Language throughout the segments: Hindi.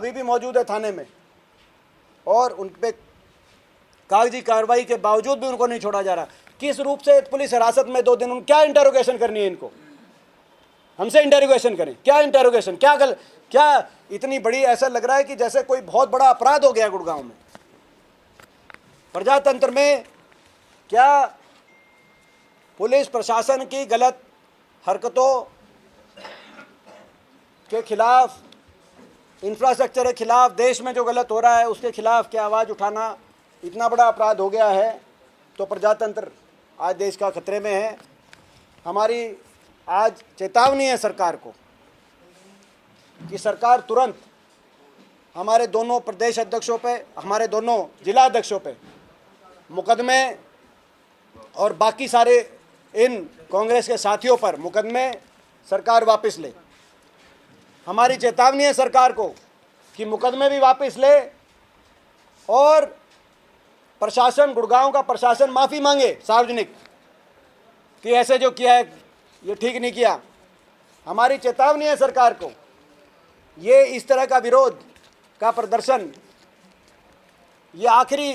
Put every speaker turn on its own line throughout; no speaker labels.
भी मौजूद है थाने में, और उन पे कागजी कार्रवाई के बावजूद भी उनको नहीं छोड़ा जा रहा। किस रूप से पुलिस हिरासत में 2 दिन, क्या इंटेरोगेशन करनी है इनको? हमसे इंटेरोगेशन करें, क्या इंटेरोगेशन, क्या इतनी बड़ी, ऐसा लग रहा है कि जैसे कोई बहुत बड़ा अपराध हो गया गुड़गांव में। प्रजातंत्र में क्या पुलिस प्रशासन की गलत हरकतों के खिलाफ, इंफ्रास्ट्रक्चर के खिलाफ, देश में जो गलत हो रहा है उसके खिलाफ क्या आवाज़ उठाना इतना बड़ा अपराध हो गया है, तो प्रजातंत्र आज देश का खतरे में है। हमारी आज चेतावनी है सरकार को कि सरकार तुरंत हमारे दोनों प्रदेश अध्यक्षों पे, हमारे दोनों जिला अध्यक्षों पे मुकदमे और बाकी सारे इन कांग्रेस के साथियों पर मुकदमे सरकार वापस ले। हमारी चेतावनी है सरकार को कि मुकदमे भी वापस ले और प्रशासन, गुड़गांव का प्रशासन माफ़ी मांगे सार्वजनिक कि ऐसे जो किया है ये ठीक नहीं किया। हमारी चेतावनी है सरकार को, ये इस तरह का विरोध का प्रदर्शन, ये आखिरी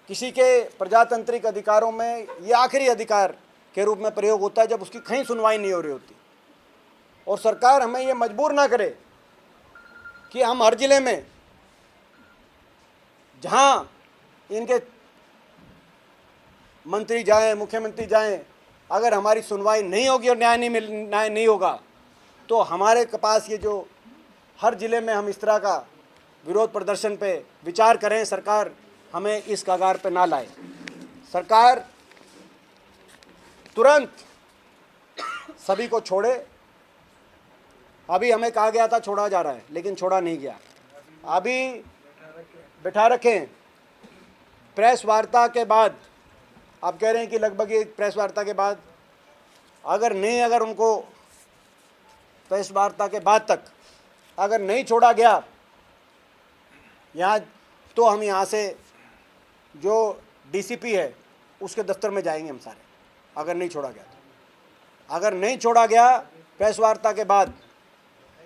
किसी के प्रजातांत्रिक अधिकारों में ये आखिरी अधिकार के रूप में प्रयोग होता है जब उसकी कहीं सुनवाई नहीं हो रही होती। और सरकार हमें ये मजबूर ना करे कि हम हर जिले में जहाँ इनके मंत्री जाएं, मुख्यमंत्री जाएं, अगर हमारी सुनवाई नहीं होगी और न्याय नहीं होगा तो हमारे पास ये जो हर ज़िले में हम इस तरह का विरोध प्रदर्शन पे विचार करें। सरकार हमें इस कगार पे ना लाए। सरकार तुरंत सभी को छोड़े। अभी हमें कहा गया था छोड़ा जा रहा है, लेकिन छोड़ा नहीं गया, अभी बिठा रखें। प्रेस वार्ता के बाद आप कह रहे हैं कि लगभग एक प्रेस वार्ता के बाद अगर उनको प्रेस वार्ता के बाद तक अगर नहीं छोड़ा गया यहाँ, तो हम यहाँ से जो डीसीपी है उसके दफ्तर में जाएंगे हम सारे, अगर नहीं छोड़ा गया तो। अगर नहीं छोड़ा गया प्रेस वार्ता के बाद,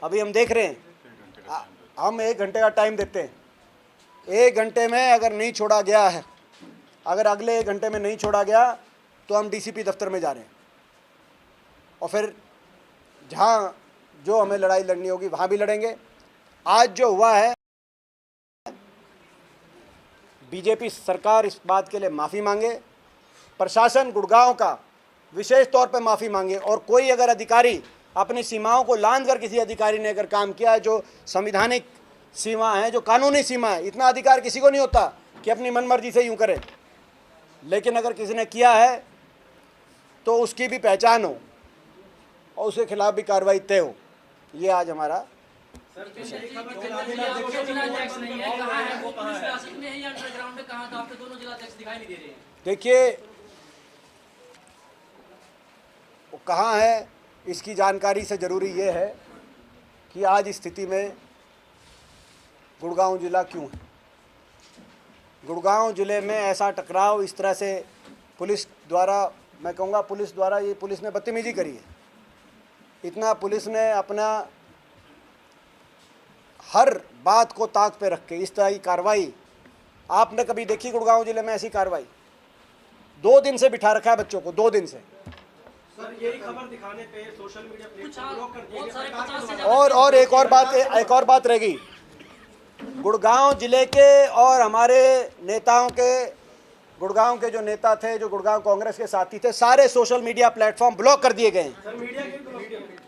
अभी हम देख रहे हैं, हम 1 घंटे का टाइम देते हैं, 1 घंटे में अगर नहीं छोड़ा गया है, अगर अगले 1 घंटे में नहीं छोड़ा गया तो हम डीसीपी दफ्तर में जा रहे हैं और फिर जहाँ जो हमें लड़ाई लड़नी होगी वहाँ भी लड़ेंगे। आज जो हुआ है, बीजेपी सरकार इस बात के लिए माफ़ी मांगे, प्रशासन गुड़गांव का विशेष तौर पर माफ़ी मांगे, और कोई अगर अधिकारी अपनी सीमाओं को लांघ कर किसी अधिकारी ने अगर काम किया है, जो संविधानिक सीमा है, जो कानूनी सीमा है, इतना अधिकार किसी को नहीं होता कि अपनी मनमर्जी से यूं करे, लेकिन अगर किसी ने किया है तो उसकी भी पहचान हो और उसके खिलाफ भी कार्रवाई तय हो। ये आज हमारा देखिए, वो कहाँ है इसकी जानकारी से ज़रूरी ये है कि आज इस स्थिति में गुड़गांव जिला क्यों है। गुड़गांव ज़िले में ऐसा टकराव इस तरह से पुलिस द्वारा, मैं कहूँगा पुलिस द्वारा, ये पुलिस ने बदतमीजी करी है। इतना पुलिस ने अपना हर बात को ताक पे रख के इस तरह की कार्रवाई आपने कभी देखी गुड़गांव ज़िले में? ऐसी कार्रवाई 2 दिन से बिठा रखा है बच्चों को, 2 दिन से।
सर, यही खबर दिखाने पे सोशल मीडिया प्लेटफॉर्म ब्लॉक कर दिए।
और एक और बात रह गई, गुड़गांव ज़िले के और हमारे नेताओं के, गुड़गांव के जो नेता थे, जो गुड़गांव कांग्रेस के साथी थे, सारे सोशल मीडिया प्लेटफॉर्म ब्लॉक कर दिए गए हैं।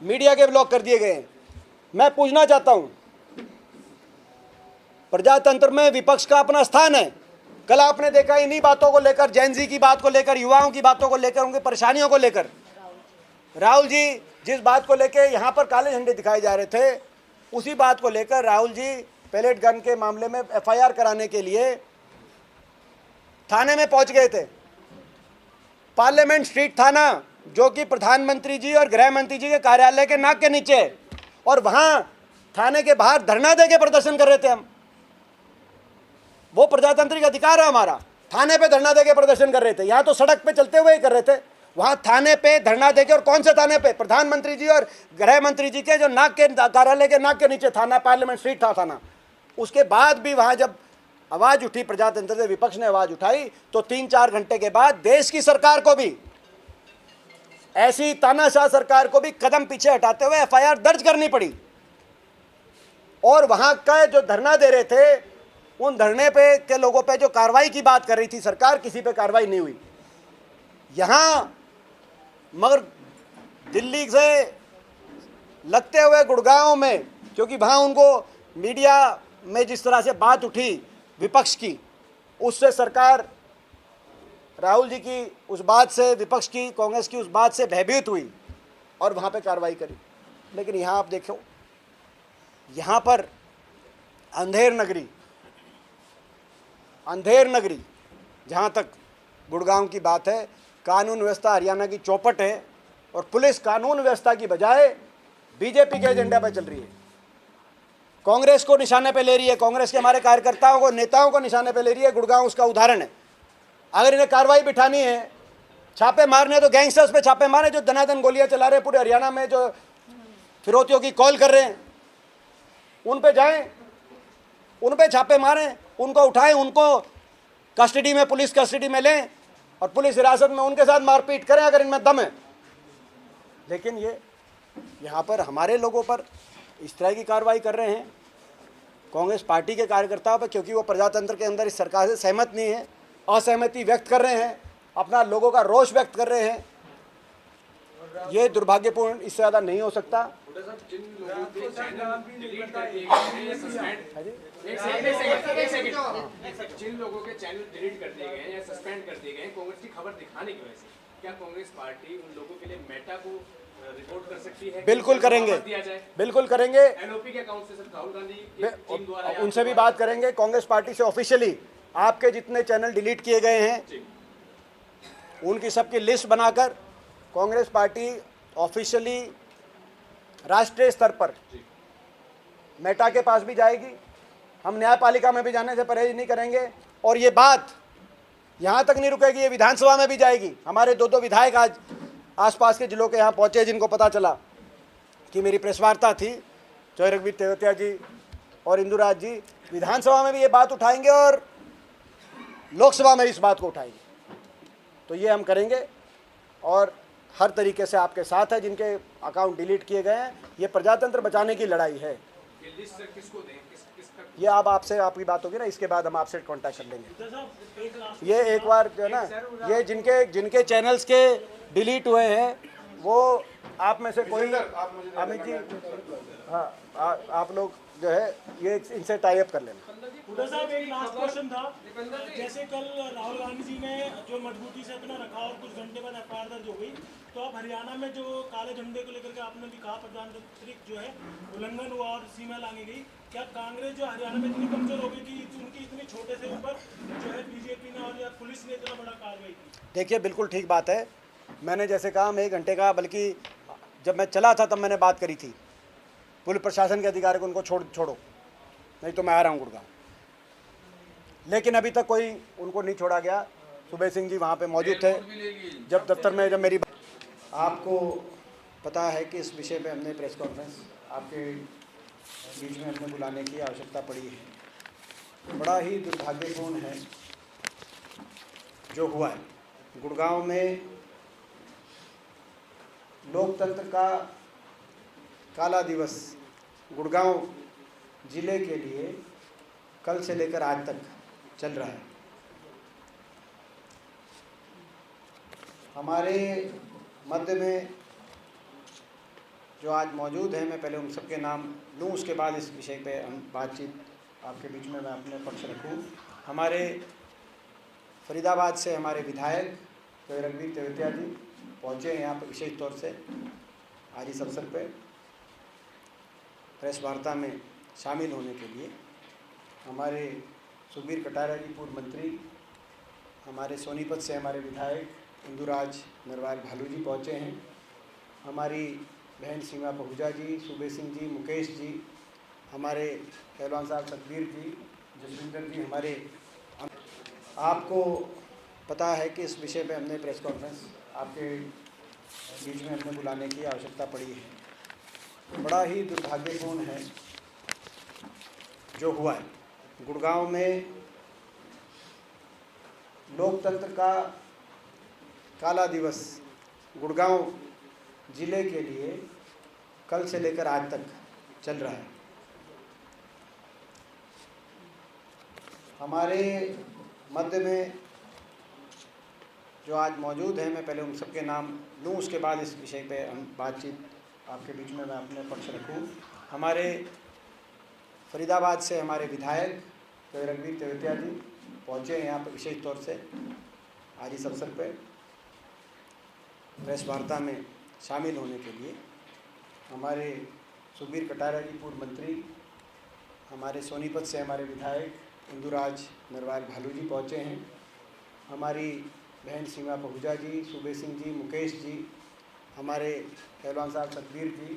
मीडिया के ब्लॉक कर दिए गए हैं। मैं पूछना चाहता हूं, प्रजातंत्र में विपक्ष का अपना स्थान है। कल आपने देखा इन्हीं बातों को लेकर, जेनजी की बात को लेकर, युवाओं की बातों को लेकर, उनकी परेशानियों को लेकर, राहुल जी जिस बात को लेकर यहाँ पर काले झंडे दिखाए जा रहे थे, उसी बात को लेकर राहुल जी पैलेट गन के मामले में एफआईआर कराने के लिए थाने में पहुंच गए थे। पार्लियामेंट स्ट्रीट थाना, जो कि प्रधानमंत्री जी और गृह मंत्री जी के कार्यालय के नाक के नीचे, और वहां थाने के बाहर धरना दे के प्रदर्शन कर रहे थे हम। वो प्रजातांत्रिक अधिकार है हमारा, थाने पे धरना दे के प्रदर्शन कर रहे थे। यहाँ तो सड़क पे चलते हुए ही कर रहे थे। वहां थाने पे धरना देके, और कौन से थाने पे? प्रधानमंत्री जी और गृह मंत्री जी के जो नाक के कार्यालय के नाक के नीचे थाना, पार्लियामेंट स्ट्रीट था थाना। उसके बाद भी वहां जब आवाज उठी, प्रजातंत्र से विपक्ष ने आवाज उठाई, तो 3-4 घंटे के बाद देश की सरकार को भी, ऐसी तानाशाह सरकार को भी कदम पीछे हटाते हुए एफआईआर दर्ज करनी पड़ी। और वहां का जो धरना दे रहे थे, उन धरने पे के लोगों पे जो कार्रवाई की बात कर रही थी सरकार, किसी पे कार्रवाई नहीं हुई। यहां मगर दिल्ली से लगते हुए गुड़गांव में, क्योंकि वहां उनको मीडिया में जिस तरह से बात उठी विपक्ष की, उससे सरकार राहुल जी की उस बात से, विपक्ष की, कांग्रेस की उस बात से भयभीत हुई और वहां पे कार्रवाई करी। लेकिन यहां आप देखो, यहां पर अंधेर नगरी जहां तक गुड़गांव की बात है, कानून व्यवस्था हरियाणा की चौपट है और पुलिस कानून व्यवस्था की बजाय बीजेपी के एजेंडा पर चल रही है, कांग्रेस को निशाने पे ले रही है, कांग्रेस के हमारे कार्यकर्ताओं को, नेताओं को निशाने पे ले रही है। गुड़गांव उसका उदाहरण है। अगर इन्हें कार्रवाई बिठानी है, छापे मारने, तो गैंगस्टर्स पे छापे मारे जो दनादन गोलियां चला रहे हैं पूरे हरियाणा में, जो फिरौतियों की कॉल कर रहे हैं, उन पे जाएं, उन पे छापे मारें, उनको उठाएं, उनको कस्टडी में, पुलिस कस्टडी में लें और पुलिस हिरासत में उनके साथ मारपीट करें अगर इनमें दम है। लेकिन ये यहाँ पर हमारे लोगों पर इस तरह की कार्रवाई कर रहे हैं, कांग्रेस पार्टी के कार्यकर्ताओं पर, क्योंकि वो प्रजातंत्र के अंदर इस सरकार से सहमत नहीं है, असहमति व्यक्त कर रहे हैं, अपना लोगों का रोष व्यक्त कर रहे हैं। ये दुर्भाग्यपूर्ण, इससे ज़्यादा नहीं हो सकता।
जिन लोगों के चैनल डिलीट कर दिए गए हैं या सस्पेंड कर दिए गए हैं कांग्रेस की खबर दिखाने की वजह से, क्या कांग्रेस पार्टी उन लोगों के लिए मेटा को रिपोर्ट कर सकती है?
बिल्कुल करेंगे, बिल्कुल करेंगे।
एनओपी के अकाउंट से राहुल गांधी की टीम द्वारा
उनसे भी बात करेंगे। कांग्रेस पार्टी से ऑफिशियली आपके जितने चैनल डिलीट किए गए हैं, उनकी सबकी लिस्ट बनाकर कांग्रेस पार्टी ऑफिशियली राष्ट्रीय स्तर पर मेटा के पास भी जाएगी। हम न्यायपालिका में भी जाने से परहेज नहीं करेंगे और ये बात यहाँ तक नहीं रुकेगी, ये विधानसभा में भी जाएगी। हमारे 2 विधायक आज आसपास के जिलों के यहाँ पहुँचे, जिनको पता चला कि मेरी प्रेस वार्ता थी, जय रघुवीर तेवतिया जी और इंदुराज जी विधानसभा में भी ये बात उठाएंगे और लोकसभा में इस बात को उठाएंगे। तो ये हम करेंगे और हर तरीके से आपके साथ है। जिनके अकाउंट डिलीट किए गए हैं, ये प्रजातंत्र बचाने की लड़ाई है। ये अब आपसे आपकी बात होगी ना, इसके बाद हम आपसे कांटेक्ट कर लेंगे। ये एक बार जो है ना, ये जिनके चैनल्स के डिलीट हुए हैं, वो आप में से कोई, अमित जी, हाँ, आप लोग जो है ये इनसे टाई अप कर लेना।
हुड्डा साहब, एक लास्ट क्वेश्चन था। जैसे कल राहुल गांधी जी ने जो मजबूती से अपना रखा और कुछ घंटे बाद एफआईआर दर्ज हो गई, तो अब हरियाणा में जो काले झंडे को लेकर के आपने भी कहा प्रजातांत्रिक जो है उल्लंघन हुआ और सीमा लांघी गई, क्या कांग्रेस जो हरियाणा में इतनी कमजोर हो गई कि उनकी इतनी छोटे से ऊपर जो है बीजेपी ने और या पुलिस ने इतना बड़ा कार्रवाई की?
देखिए, बिल्कुल ठीक बात है। मैंने जैसे कहा, मैं 1 घंटे का, बल्कि जब मैं चला था तब मैंने बात करी थी पुलिस प्रशासन के अधिकारी को, उनको छोड़ो, नहीं तो मैं आ रहा हूँ गुड़गांव। लेकिन अभी तक कोई उनको नहीं छोड़ा गया। सुबह सिंह जी वहाँ पे मौजूद थे जब दफ्तर में, जब मेरी आपको पता है कि इस विषय पे हमने प्रेस कॉन्फ्रेंस आपके बीच में हमने बुलाने की आवश्यकता पड़ी है। बड़ा ही दुर्भाग्यपूर्ण है जो हुआ है गुड़गांव में। लोकतंत्र का काला दिवस गुड़गांव जिले के लिए कल से लेकर आज तक चल रहा है। हमारे मध्य में जो आज मौजूद हैं, मैं पहले उन सबके नाम लूँ, उसके बाद इस विषय पे हम बातचीत आपके बीच में मैं अपने पक्ष रखूँ। हमारे फरीदाबाद से हमारे विधायक जय रघुवीर तेवतिया जी पहुँचे हैं यहाँ पर विशेष तौर से आज इस अवसर पर प्रेस वार्ता में शामिल होने के लिए। हमारे सुखबीर कटारिया जी पूर्व मंत्री, हमारे सोनीपत से हमारे विधायक इंदुराज नरवाल भालू जी पहुँचे हैं। हमारी बहन सीमा पहुजा जी, सुबह सिंह जी, मुकेश जी, हमारे पहलवान साहब सतबीर जी, जसविंदर जी, हमारे। आपको पता है कि इस विषय पे हमने प्रेस कॉन्फ्रेंस आपके बीच में हमने बुलाने की आवश्यकता पड़ी है। बड़ा ही दुर्भाग्यपूर्ण है जो हुआ है। गुड़गांव में लोकतंत्र का काला दिवस गुड़गांव ज़िले के लिए कल से लेकर आज तक चल रहा है। हमारे मध्य में जो आज मौजूद हैं, मैं पहले उन सबके नाम लूँ, उसके बाद इस विषय पे हम बातचीत आपके बीच में मैं अपने पक्ष रखूँ। हमारे फरीदाबाद से हमारे विधायक रणवीर तेवतिया जी पहुँचे हैं यहाँ पर विशेष तौर से आज इस अवसर पर प्रेस वार्ता में शामिल होने के लिए। हमारे सुखबीर कटारिया जी पूर्व मंत्री, हमारे सोनीपत से हमारे विधायक इंदुराज नरवाल भालू जी पहुँचे हैं। हमारी बहन सीमा पहुजा जी, सूबे सिंह जी, मुकेश जी, हमारे पहलवान साहब सतबीर जी,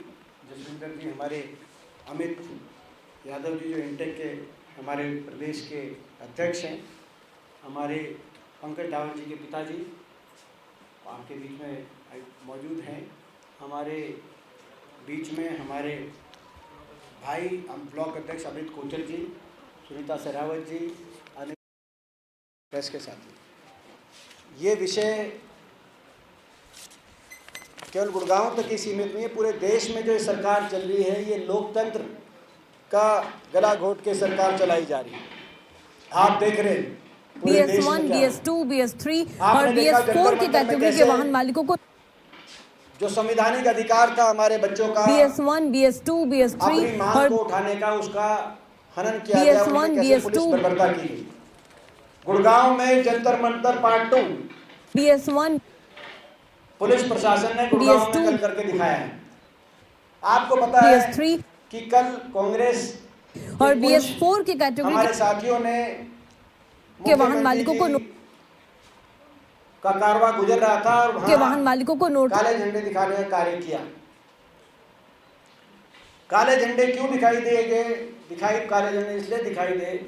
जसविंदर जी, हमारे अमित यादव जी जो इंटेक के हमारे प्रदेश के अध्यक्ष हैं, हमारे पंकज डावल जी के पिताजी आपके बीच में मौजूद हैं। हमारे बीच में हमारे भाई ब्लॉक अध्यक्ष अमित कोचर जी, सुनीता सहरावत जी, अनिल प्रेस के साथी। ये विषय केवल गुड़गांव तक ही सीमित नहीं है, पूरे देश में जो सरकार चल रही है ये लोकतंत्र का गला घोट के सरकार चलाई जा रही है। आप देख रहे हैं
BS1, BS2, BS3 और BS4 की कैटेगरी के वाहन मालिकों को
जो संवैधानिक अधिकार था हमारे बच्चों का
BS1, BS2, BS3
अपनी मांग
और
को उठाने का, उसका हनन किया गया।
BS1,
कैसे
BS2
पुलिस बर्बरता की गई। गुड़गांव में Jantar Mantar part 2
BS1
police प्रशासन ने गुड़गांव में कल करके दिखाया है। आपको पता है
BS3
कि कल कांग्रेस
और BS4 की कैटेगरी
हमारे साथियों ने
के वाहन मालिकों को
का कारवा गुजर रहा था और
के वाहन मालिकों को नोट
काले झंडे दिखाने का कार्य किया। काले झंडे क्यों दिखाई दिए? काले झंडे इसलिए दिखाई दे,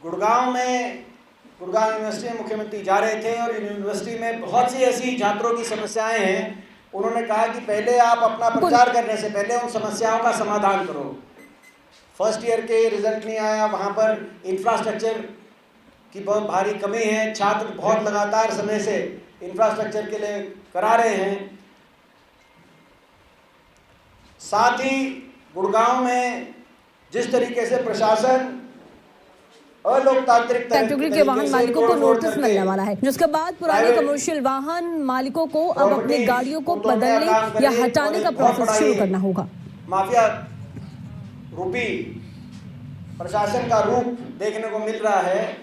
गुड़गांव यूनिवर्सिटी में मुख्यमंत्री जा रहे थे और यूनिवर्सिटी में बहुत सी ऐसी छात्रों की समस्याएं हैं। उन्होंने कहा कि पहले आप अपना प्रचार करने से पहले उन समस्याओं का समाधान करो। फर्स्ट ईयर के रिजल्ट नहीं आया, वहाँ पर इंफ्रास्ट्रक्चर की बहुत भारी कमी है, छात्र बहुत लगातार समय से इंफ्रास्ट्रक्चर के लिए करा रहे हैं। साथ ही गुड़गांव में जिस तरीके से प्रशासन अलोकतांत्रिक
कैटेगरी के वाहन मालिकों को नोटिस मिलने वाला है, जिसके बाद पुराने कमर्शियल वाहन मालिकों को अब अपनी गाड़ियों को बदलने या हटाने का प्रोसेस शुरू करना होगा।
माफिया रूपी प्रशासन का रूप देखने को मिल रहा है,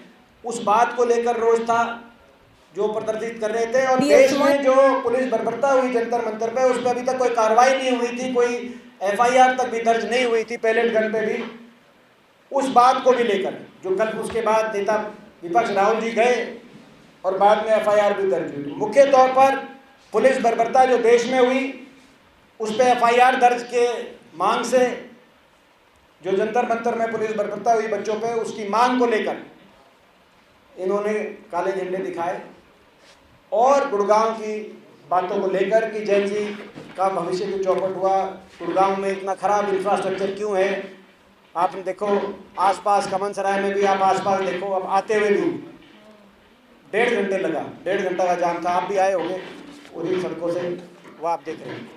उस बात को लेकर रोष था जो प्रदर्शित कर रहे थे। और देश में जो पुलिस बर्बरता हुई जंतर मंतर पे, उस पर अभी तक कोई कार्रवाई नहीं हुई थी, कोई FIR तक भी दर्ज नहीं हुई थी, पैलेट गन पे भी। उस बात को भी लेकर जो कल उसके बाद नेता विपक्ष राहुल जी गए और बाद में FIR भी दर्ज हुई। मुख्य तौर पर पुलिस बर्बरता जो देश में हुई उस पर FIR दर्ज के मांग से, जो जंतर मंतर में पुलिस बर्बरता हुई बच्चों पे, उसकी मांग को लेकर इन्होंने काले झंडे दिखाए। और गुड़गांव की बातों को लेकर कि जैन जी का भविष्य जो चौपट हुआ, गुड़गांव में इतना खराब इंफ्रास्ट्रक्चर क्यों है। आपने देखो आसपास कमन सराय में भी, आप आसपास देखो, अब आते हुए भी 1.5 घंटे लगा, 1.5 घंटा का जाम था। आप भी आए होंगे उन्हीं सड़कों से, वो आप देख रहे हैं।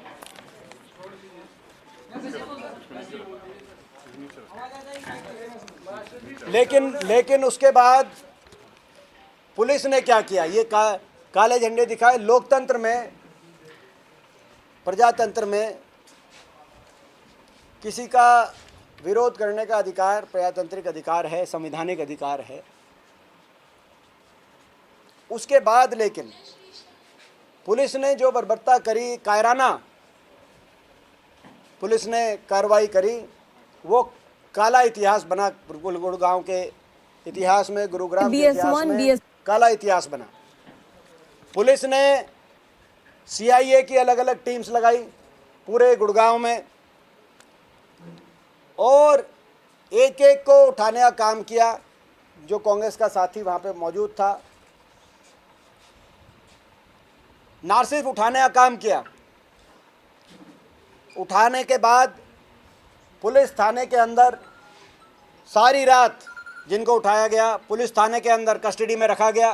लेकिन उसके बाद पुलिस ने क्या किया? ये काले झंडे दिखाए। लोकतंत्र में, प्रजातंत्र में किसी का विरोध करने का अधिकार प्रजातांत्रिक अधिकार है, संवैधानिक अधिकार है। उसके बाद लेकिन पुलिस ने जो बर्बरता करी, कायराना पुलिस ने कार्रवाई करी, वो काला इतिहास बना गुड़गांव के इतिहास में, गुरुग्राम के इतिहास में काला इतिहास बना। पुलिस ने CIA की अलग अलग टीम्स लगाई पूरे गुड़गांव में और एक एक को उठाने का काम किया। जो कांग्रेस का साथी वहाँ पे मौजूद था, ना सिर्फ उठाने का काम किया, उठाने के बाद पुलिस थाने के अंदर सारी रात जिनको उठाया गया पुलिस थाने के अंदर कस्टडी में रखा गया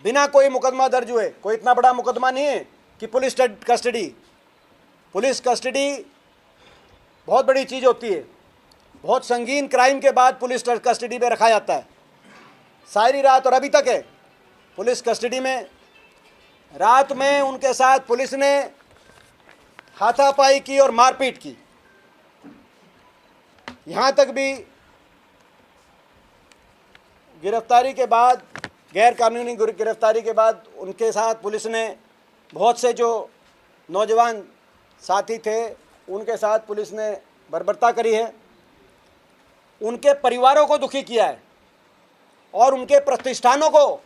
बिना कोई मुकदमा दर्ज हुए। कोई इतना बड़ा मुकदमा नहीं है कि पुलिस कस्टडी बहुत बड़ी चीज़ होती है। बहुत संगीन क्राइम के बाद पुलिस कस्टडी में रखा जाता है। सारी रात और अभी तक है पुलिस कस्टडी में। रात में उनके साथ पुलिस ने हाथापाई की और मारपीट की। यहाँ तक भी गिरफ्तारी के बाद, गैर कानूनी गिरफ्तारी के बाद उनके साथ पुलिस ने बहुत से जो नौजवान साथी थे उनके साथ पुलिस ने बर्बरता करी है, उनके परिवारों को दुखी किया है और उनके प्रतिष्ठानों को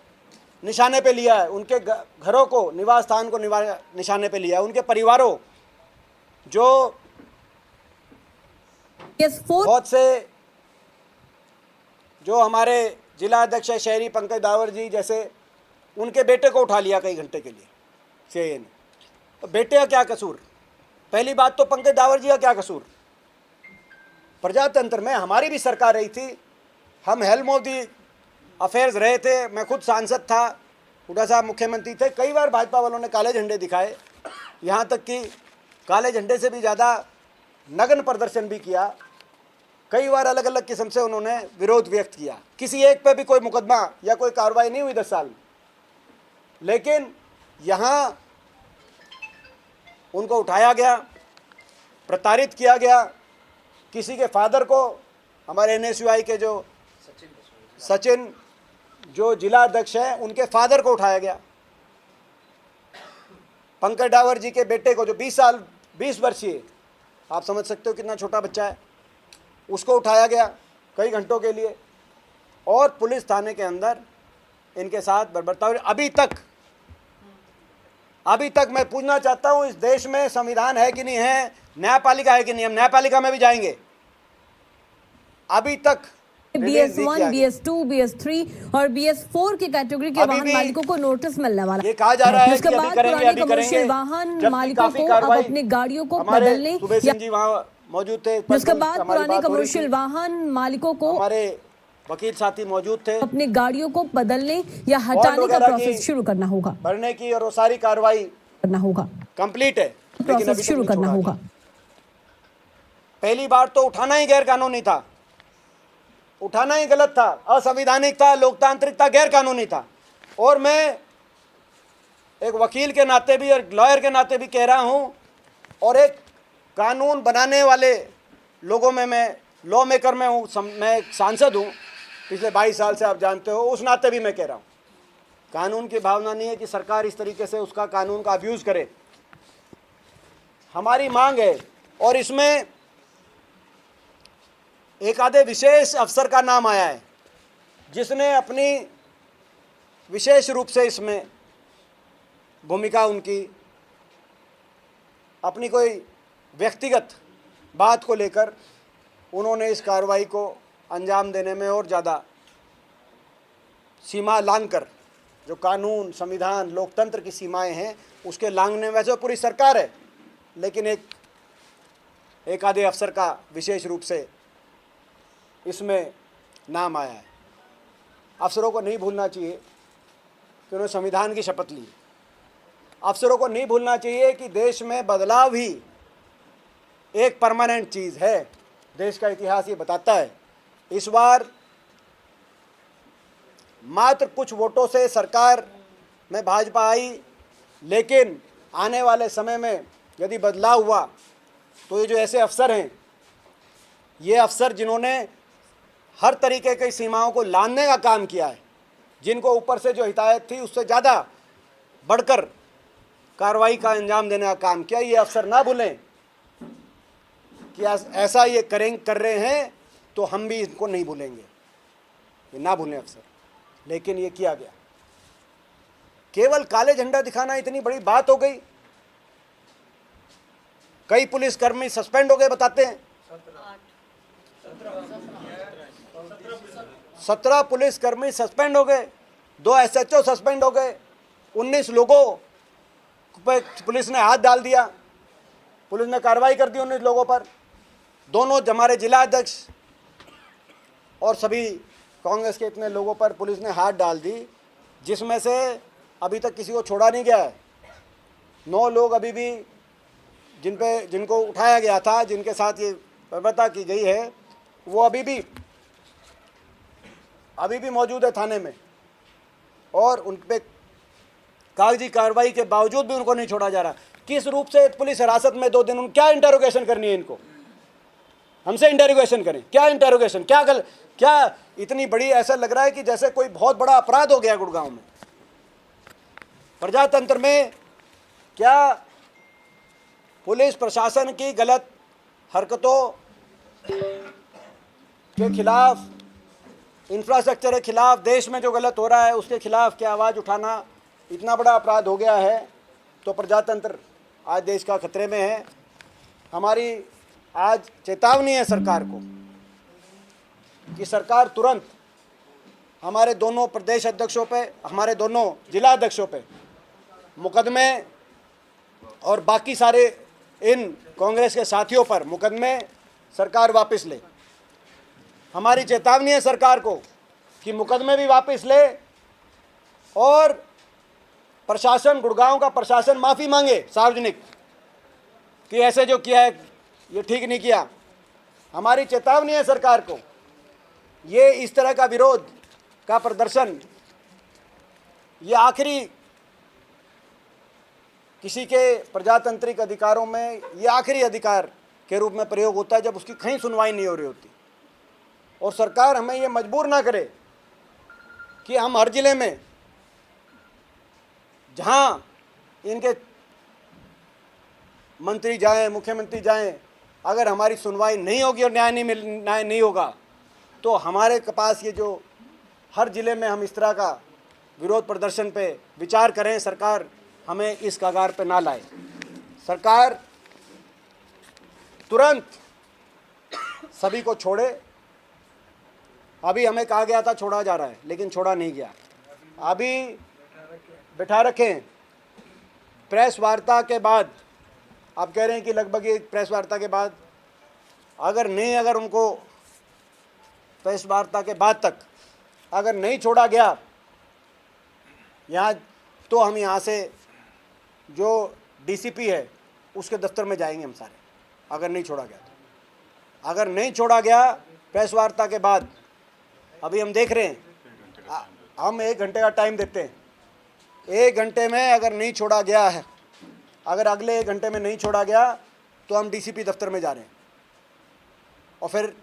निशाने पे लिया है, उनके घरों को, निवास स्थान को निशाने पे लिया है, उनके परिवारों जो बहुत से जो हमारे जिला अध्यक्ष शहरी पंकज दावर जी जैसे उनके बेटे को उठा लिया कई घंटे के लिए सीआईए ने। तो बेटे का क्या कसूर? पहली बात तो पंकज दावर जी का क्या कसूर? प्रजातंत्र में हमारी भी सरकार रही थी, हम हेल्म ऑफ दी अफेयर्स रहे थे, मैं खुद सांसद था, हुड्डा साहब मुख्यमंत्री थे। कई बार भाजपा वालों ने काले झंडे दिखाए, यहाँ तक कि काले झंडे से भी ज़्यादा नग्न प्रदर्शन भी किया। कई बार अलग अलग किस्म से उन्होंने विरोध व्यक्त किया। किसी एक पे भी कोई मुकदमा या कोई कार्रवाई नहीं हुई 10 साल में, लेकिन यहाँ उनको उठाया गया, प्रताड़ित किया गया। किसी के फादर को, हमारे NSUI के जो सचिन जो जिला अध्यक्ष हैं, उनके फादर को उठाया गया। पंकज दावर जी के बेटे को जो 20 वर्षीय, आप समझ सकते हो कितना छोटा बच्चा है, उसको उठाया गया कई घंटों के लिए और पुलिस थाने के अंदर इनके साथ बर्बरता। अभी तक मैं पूछना चाहता हूं, इस देश में संविधान है कि नहीं है, न्यायपालिका है कि नहीं? हम न्यायपालिका में भी जाएंगे। अभी तक
BS1, BS2, BS3 और BS4 की कैटेगरी के वाहन मालिकों को नोटिस मिलने वाला है।
ये कहा जा रहा है
उसके
कि
बाद पुराने कमर्शियल वाहन मालिकों को अब अपनी गाड़ियों को बदलने,
जी वहाँ मौजूद थे।
उसके बाद पुराने कमर्शियल वाहन मालिकों को,
हमारे वकील साथी मौजूद थे,
अपनी गाड़ियों को बदलने या हटाने का प्रोसेस शुरू करना होगा,
भरने की और वो सारी कार्रवाई
करना होगा,
कंप्लीट है,
प्रोसेस शुरू करना होगा।
पहली बार तो उठाना ही गैर कानूनी था, उठाना ही गलत था, असंवैधानिक था, लोकतांत्रिक था, गैर कानूनी था। और मैं एक वकील के नाते भी और लॉयर के नाते भी कह रहा हूं और एक कानून बनाने वाले लोगों में मैं लॉ मेकर में हूँ, मैं एक सांसद हूँ पिछले 22 साल से, आप जानते हो, उस नाते भी मैं कह रहा हूँ कानून की भावना नहीं है कि सरकार इस तरीके से उसका कानून का अब्यूज़ करे। हमारी मांग है और इसमें एक आधे विशेष अफसर का नाम आया है जिसने अपनी विशेष रूप से इसमें भूमिका, उनकी अपनी कोई व्यक्तिगत बात को लेकर उन्होंने इस कार्रवाई को अंजाम देने में और ज़्यादा सीमा लांघकर, जो कानून, संविधान, लोकतंत्र की सीमाएं हैं उसके लांघने, वैसे पूरी सरकार है, लेकिन एक आधे अफसर का विशेष रूप से इसमें नाम आया है। अफसरों को नहीं भूलना चाहिए कि उन्होंने संविधान की शपथ ली। अफसरों को नहीं भूलना चाहिए कि देश में बदलाव ही एक परमानेंट चीज़ है। देश का इतिहास ये बताता है। इस बार मात्र कुछ वोटों से सरकार में भाजपा आई, लेकिन आने वाले समय में यदि बदलाव हुआ तो ये जो ऐसे अफसर हैं, ये अफसर जिन्होंने हर तरीके की सीमाओं को लांघने का काम किया है, जिनको ऊपर से जो हिदायत थी उससे ज़्यादा बढ़कर कार्रवाई का अंजाम देने का काम किया, ये अफसर ना भूलें कि ऐसा ये कर रहे हैं तो हम भी इनको नहीं भूलेंगे, ये ना भूलें अफसर। लेकिन ये किया गया, केवल काले झंडा दिखाना इतनी बड़ी बात हो गई। कई पुलिसकर्मी सस्पेंड हो गए बताते हैं, 17 पुलिसकर्मी सस्पेंड हो गए, 2 SHO सस्पेंड हो गए, 19 लोगों पे पुलिस ने हाथ डाल दिया, पुलिस ने कार्रवाई कर दी उन लोगों पर। दोनों हमारे जिला अध्यक्ष और सभी कांग्रेस के इतने लोगों पर पुलिस ने हाथ डाल दी, जिसमें से अभी तक किसी को छोड़ा नहीं गया है। 9 लोग अभी भी जिनको उठाया गया था, जिनके साथ ये व्यवस्था की गई है, वो अभी भी मौजूद है थाने में, और उन पे कागजी कार्रवाई के बावजूद भी उनको नहीं छोड़ा जा रहा। किस रूप से पुलिस हिरासत में 2 दिन, उन क्या इंटेरोगेशन करनी है इनको? हमसे इंटेरोगेशन करें, क्या इंटेरोगेशन, क्या इतनी बड़ी? ऐसा लग रहा है कि जैसे कोई बहुत बड़ा अपराध हो गया गुड़गांव में। प्रजातंत्र में क्या पुलिस प्रशासन की गलत हरकतों के खिलाफ, इंफ्रास्ट्रक्चर के खिलाफ, देश में जो गलत हो रहा है उसके खिलाफ क्या आवाज़ उठाना इतना बड़ा अपराध हो गया है, तो प्रजातंत्र आज देश का खतरे में है। हमारी आज चेतावनी है सरकार को कि सरकार तुरंत हमारे दोनों प्रदेश अध्यक्षों पे, हमारे दोनों जिला अध्यक्षों पे मुकदमे और बाकी सारे इन कांग्रेस के साथियों पर मुकदमे सरकार वापस ले। हमारी चेतावनी है सरकार को कि मुकदमे भी वापस ले और प्रशासन, गुड़गांव का प्रशासन माफ़ी मांगे सार्वजनिक कि ऐसे जो किया है ये ठीक नहीं किया। हमारी चेतावनी है सरकार को, ये इस तरह का विरोध का प्रदर्शन, ये आखिरी किसी के प्रजातांत्रिक अधिकारों में ये आखिरी अधिकार के रूप में प्रयोग होता है जब उसकी कहीं सुनवाई नहीं हो रही होती। और सरकार हमें ये मजबूर ना करे कि हम हर जिले में जहाँ इनके मंत्री जाएं, मुख्यमंत्री जाएं, अगर हमारी सुनवाई नहीं होगी और न्याय नहीं होगा तो हमारे पास ये जो हर जिले में हम इस तरह का विरोध प्रदर्शन पे विचार करें। सरकार हमें इस कगार पे ना लाए। सरकार तुरंत सभी को छोड़े। अभी हमें कहा गया था छोड़ा जा रहा है, लेकिन छोड़ा नहीं गया, अभी बिठा रखें। प्रेस वार्ता के बाद आप कह रहे हैं कि लगभग एक प्रेस वार्ता के बाद अगर उनको प्रेस वार्ता के बाद तक अगर नहीं छोड़ा गया यहाँ, तो हम यहाँ से जो डीसीपी है उसके दफ्तर में जाएंगे हम सारे, अगर नहीं छोड़ा गया तो। अगर नहीं छोड़ा गया प्रेस वार्ता के बाद, अभी हम देख रहे हैं, हम 1 घंटे का टाइम देते हैं, 1 घंटे में अगर नहीं छोड़ा गया है, अगर अगले 1 घंटे में नहीं छोड़ा गया तो हम डीसीपी दफ्तर में जा रहे हैं, और फिर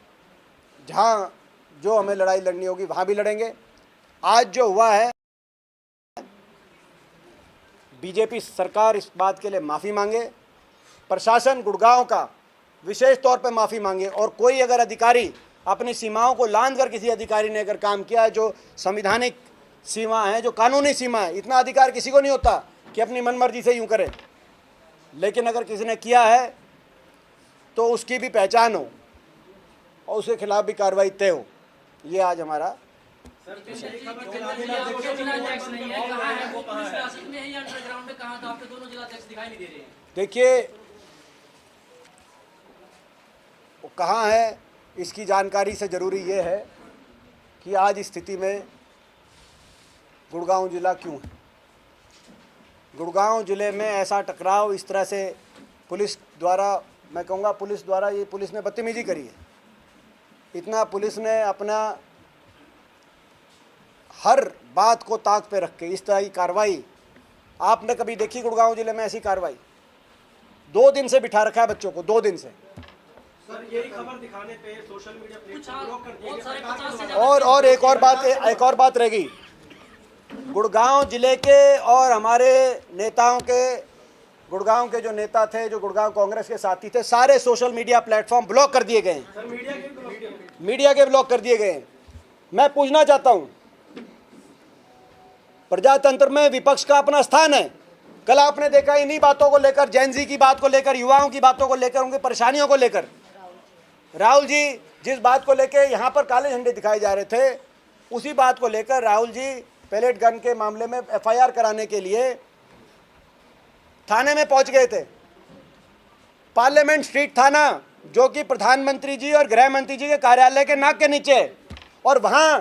जहाँ जो हमें लड़ाई लड़नी होगी वहाँ भी लड़ेंगे। आज जो हुआ है, बीजेपी सरकार इस बात के लिए माफ़ी मांगे, प्रशासन गुड़गांव का विशेष तौर पे माफ़ी मांगे, और कोई अगर अधिकारी अपनी सीमाओं को लांघ कर किसी अधिकारी ने अगर काम किया है, जो संविधानिक सीमा है, जो कानूनी सीमा है, इतना अधिकार किसी को नहीं होता कि अपनी मनमर्जी से यूं करे, लेकिन अगर किसी ने किया है तो उसकी भी पहचान हो और उसके खिलाफ भी कार्रवाई तय हो। ये आज हमारा देखिए, वो कहाँ है इसकी जानकारी से ज़रूरी ये है कि आज इस स्थिति में गुड़गांव जिला क्यों है। गुड़गांव ज़िले में ऐसा टकराव इस तरह से पुलिस द्वारा, मैं कहूँगा पुलिस द्वारा, ये पुलिस ने बदतमीजी करी है। इतना पुलिस ने अपना हर बात को ताक पे रख के इस तरह की कार्रवाई आपने कभी देखी गुड़गांव ज़िले में? ऐसी कार्रवाई 2 दिन से बिठा रखा है बच्चों को, 2 दिन से।
सर, यही खबर दिखाने पे सोशल मीडिया प्लेटफॉर्म ब्लॉक कर दिया गया।
और एक और बात रह गई, गुड़गांव ज़िले के और हमारे नेताओं के, गुड़गांव के जो नेता थे, जो गुड़गांव कांग्रेस के साथी थे, सारे सोशल मीडिया प्लेटफॉर्म ब्लॉक कर दिए गए हैं।
सर,
मीडिया के ब्लॉक कर दिए गए हैं। मैं पूछना चाहता हूं, प्रजातंत्र में विपक्ष का अपना स्थान है। कल आपने देखा इन्हीं बातों को लेकर, जैन की बात को लेकर, युवाओं की बातों को लेकर, उनकी परेशानियों को लेकर, राहुल जी जिस बात को लेकर यहाँ पर काले झंडे दिखाए जा रहे थे, उसी बात को लेकर राहुल जी पैलेट गन के मामले में FIR कराने के लिए थाने में पहुंच गए थे। पार्लियामेंट स्ट्रीट थाना, जो कि प्रधानमंत्री जी और गृह मंत्री जी के कार्यालय के नाक के नीचे है, और वहां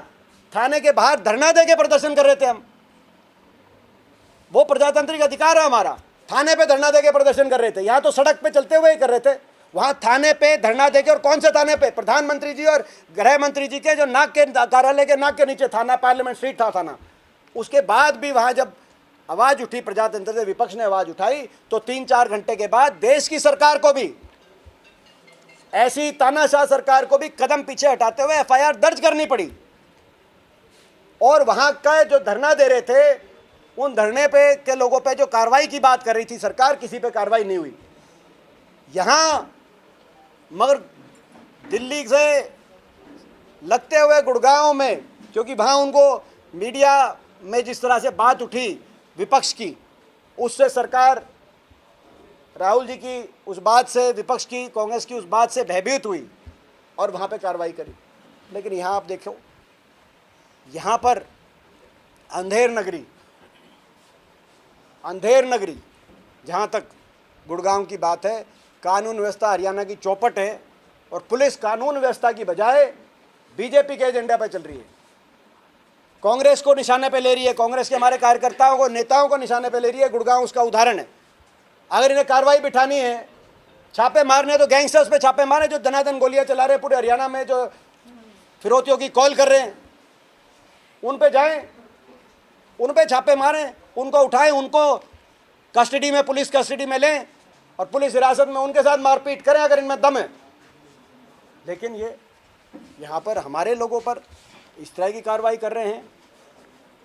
थाने के बाहर धरना दे के प्रदर्शन कर रहे थे हम। वो प्रजातांत्रिक अधिकार है हमारा, थाने पे धरना दे के प्रदर्शन कर रहे थे। यहाँ तो सड़क पे चलते हुए ही कर रहे थे, वहां थाने पे धरना दे के। और कौन से थाने पे? प्रधानमंत्री जी और गृह मंत्री जी के जो नाक के कार्यालय के नाक के नीचे थाना, पार्लियामेंट स्ट्रीट था थाना। उसके बाद भी वहां जब आवाज उठी, प्रजातंत्र से विपक्ष ने आवाज उठाई, तो 3-4 घंटे के बाद देश की सरकार को भी, ऐसी तानाशाह सरकार को भी कदम पीछे हटाते हुए एफआईआर दर्ज करनी पड़ी। और वहां का जो धरना दे रहे थे, उन धरने पे के लोगों पे जो कार्रवाई की बात कर रही थी सरकार, किसी पे कार्रवाई नहीं हुई। यहां मगर दिल्ली से लगते हुए गुड़गांव में, क्योंकि वहां उनको मीडिया में जिस तरह से बात उठी विपक्ष की, उससे सरकार राहुल जी की उस बात से, विपक्ष की, कांग्रेस की उस बात से भयभीत हुई और वहां पे कार्रवाई करी। लेकिन यहां आप देखो, यहां पर अंधेर नगरी जहां तक गुड़गांव की बात है, कानून व्यवस्था हरियाणा की चौपट है, और पुलिस कानून व्यवस्था की बजाय बीजेपी के एजेंडा पर चल रही है, कांग्रेस को निशाने पे ले रही है, कांग्रेस के हमारे कार्यकर्ताओं को, नेताओं को निशाने पे ले रही है। गुड़गांव उसका उदाहरण है। अगर इन्हें कार्रवाई बिठानी है, छापे मारने, तो गैंगस्टर्स पे छापे मारे जो दनादन गोलियां चला रहे हैं पूरे हरियाणा में, जो फिरौतियों की कॉल कर रहे हैं, उन पे जाएं, उन पे छापे मारें, उनको उठाएं, उनको कस्टडी में, पुलिस कस्टडी में लें और पुलिस हिरासत में उनके साथ मारपीट करें अगर इनमें दम है। लेकिन ये यहाँ पर हमारे लोगों पर इस तरह की कार्रवाई कर रहे हैं,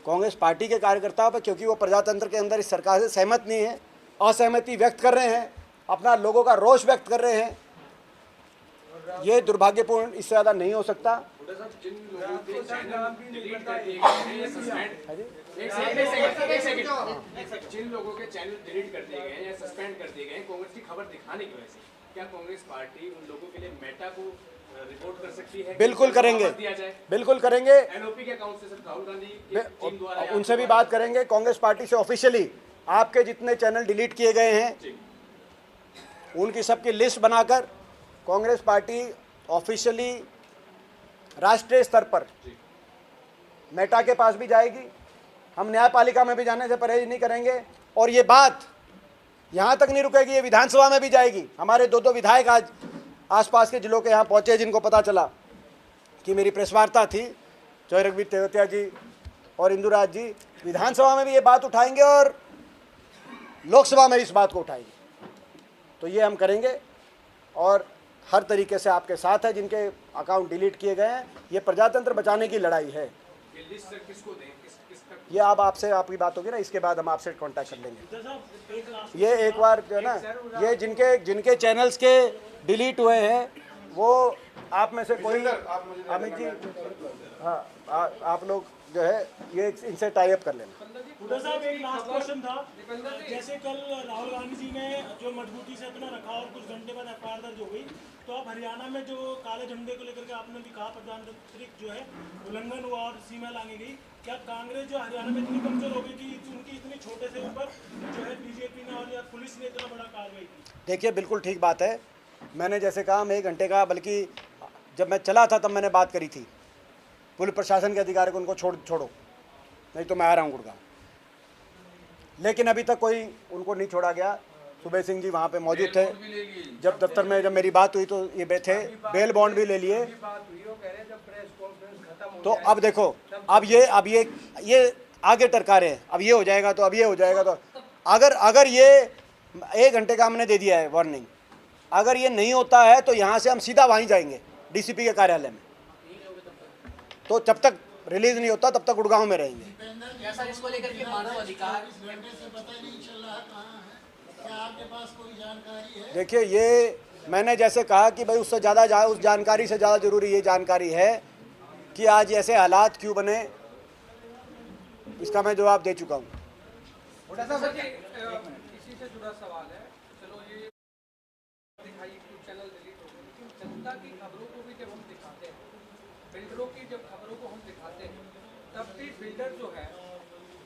कांग्रेस पार्टी के कार्यकर्ताओं पर, क्योंकि वो प्रजातंत्र के अंदर इस सरकार से सहमत नहीं है, असहमति व्यक्त कर रहे हैं, अपना लोगों का रोष व्यक्त कर रहे हैं। ये दुर्भाग्यपूर्ण, इससे ज़्यादा नहीं हो सकता।
जिन लोगों के चैनल डिलीट कर दिए गए हैं या सस्पेंड कर दिए गए हैं कांग्रेस की खबर दिखाने की वजह से, क्या कांग्रेस पार्टी उन लोगों के लिए मेटा को रिपोर्ट कर सकती है?
बिल्कुल करेंगे, बिल्कुल करेंगे।
एनओपी के अकाउंट से राहुल गांधी की टीम द्वारा
उनसे भी बात करेंगे। कांग्रेस पार्टी से ऑफिशियली आपके जितने चैनल डिलीट किए गए हैं, उनकी सबकी लिस्ट बनाकर कांग्रेस पार्टी ऑफिशियली राष्ट्रीय स्तर पर मेटा के पास भी जाएगी। हम न्यायपालिका में भी जाने से परहेज नहीं करेंगे। और ये बात यहाँ तक नहीं रुकेगी, ये विधानसभा में भी जाएगी। हमारे 2 विधायक आज आसपास के जिलों के यहाँ पहुँचे, जिनको पता चला कि मेरी प्रेस वार्ता थी, जय रघुवीर तेवतिया जी और इंदुराज जी विधानसभा में भी ये बात उठाएंगे और लोकसभा में इस बात को उठाएंगे। तो ये हम करेंगे और हर तरीके से आपके साथ है। जिनके अकाउंट डिलीट किए गए हैं, ये प्रजातंत्र बचाने की लड़ाई है। ये आप आपसे आपकी बात होगी ना, इसके बाद हम आपसे कांटेक्ट कर लेंगे। ये एक बार जो है ना, ये जिनके चैनल्स के डिलीट हुए हैं, वो आप में से कोई, अमित जी, हाँ, आप लोग जो है ये इनसे टाई अप कर लेना।
हुड्डा साहब, एक लास्ट क्वेश्चन था। जैसे कल राहुल गांधी जी ने जो मजबूती से अपना रखा और कुछ घंटे बाद एफआईआर दर्ज हो गई, तो अब हरियाणा में जो काले झंडे को लेकर के आपने भी कहा प्रजातांत्रिक जो है उल्लंघन हुआ और सीमा लांघी गई, क्या कांग्रेस जो हरियाणा में इतनी कमजोर हो गई कि उनकी इतनी छोटे से ऊपर जो है बीजेपी ने और या पुलिस ने इतना बड़ा कार्रवाई की?
देखिए, बिल्कुल ठीक बात है। मैंने जैसे कहा, मैं 1 घंटे का, बल्कि जब मैं चला था तब मैंने बात करी थी पुलिस प्रशासन के अधिकारी को, उनको छोड़ो, नहीं तो मैं आ रहा हूँ गुड़गांव। लेकिन अभी तक कोई उनको नहीं छोड़ा गया। सुबह सिंह जी वहाँ पे मौजूद थे, जब दफ्तर में जब मेरी बात हुई तो ये थे, बेल बॉन्ड भी ले लिए। तो अब देखो, अब ये आगे टरका रहे हैं, अब ये हो जाएगा तो अब ये हो जाएगा। तो अगर ये 1 घंटे का हमने दे दिया है वार्निंग, अगर ये नहीं होता है तो यहाँ से हम सीधा वहीं जाएंगे डीसीपी के कार्यालय में। तो जब तक रिलीज नहीं होता तब तक गुड़गांव में रहेंगे।
इसको लेकर के मानव अधिकार
देखिए, ये मैंने जैसे कहा कि भाई उससे ज़्यादा, उस जानकारी से ज़्यादा ज़रूरी ये जानकारी है कि आज ऐसे हालात क्यों बने, इसका मैं जवाब दे चुका हूँ।
इसी से जुड़ा सवाल है। चलो, ये दिखाई चैनल डिलीट हो गए, लेकिन जनता की खबरों को भी जब हम दिखाते हैं, बिल्डरों की जब खबरों को हम दिखाते हैं, तब भी बिल्डर जो है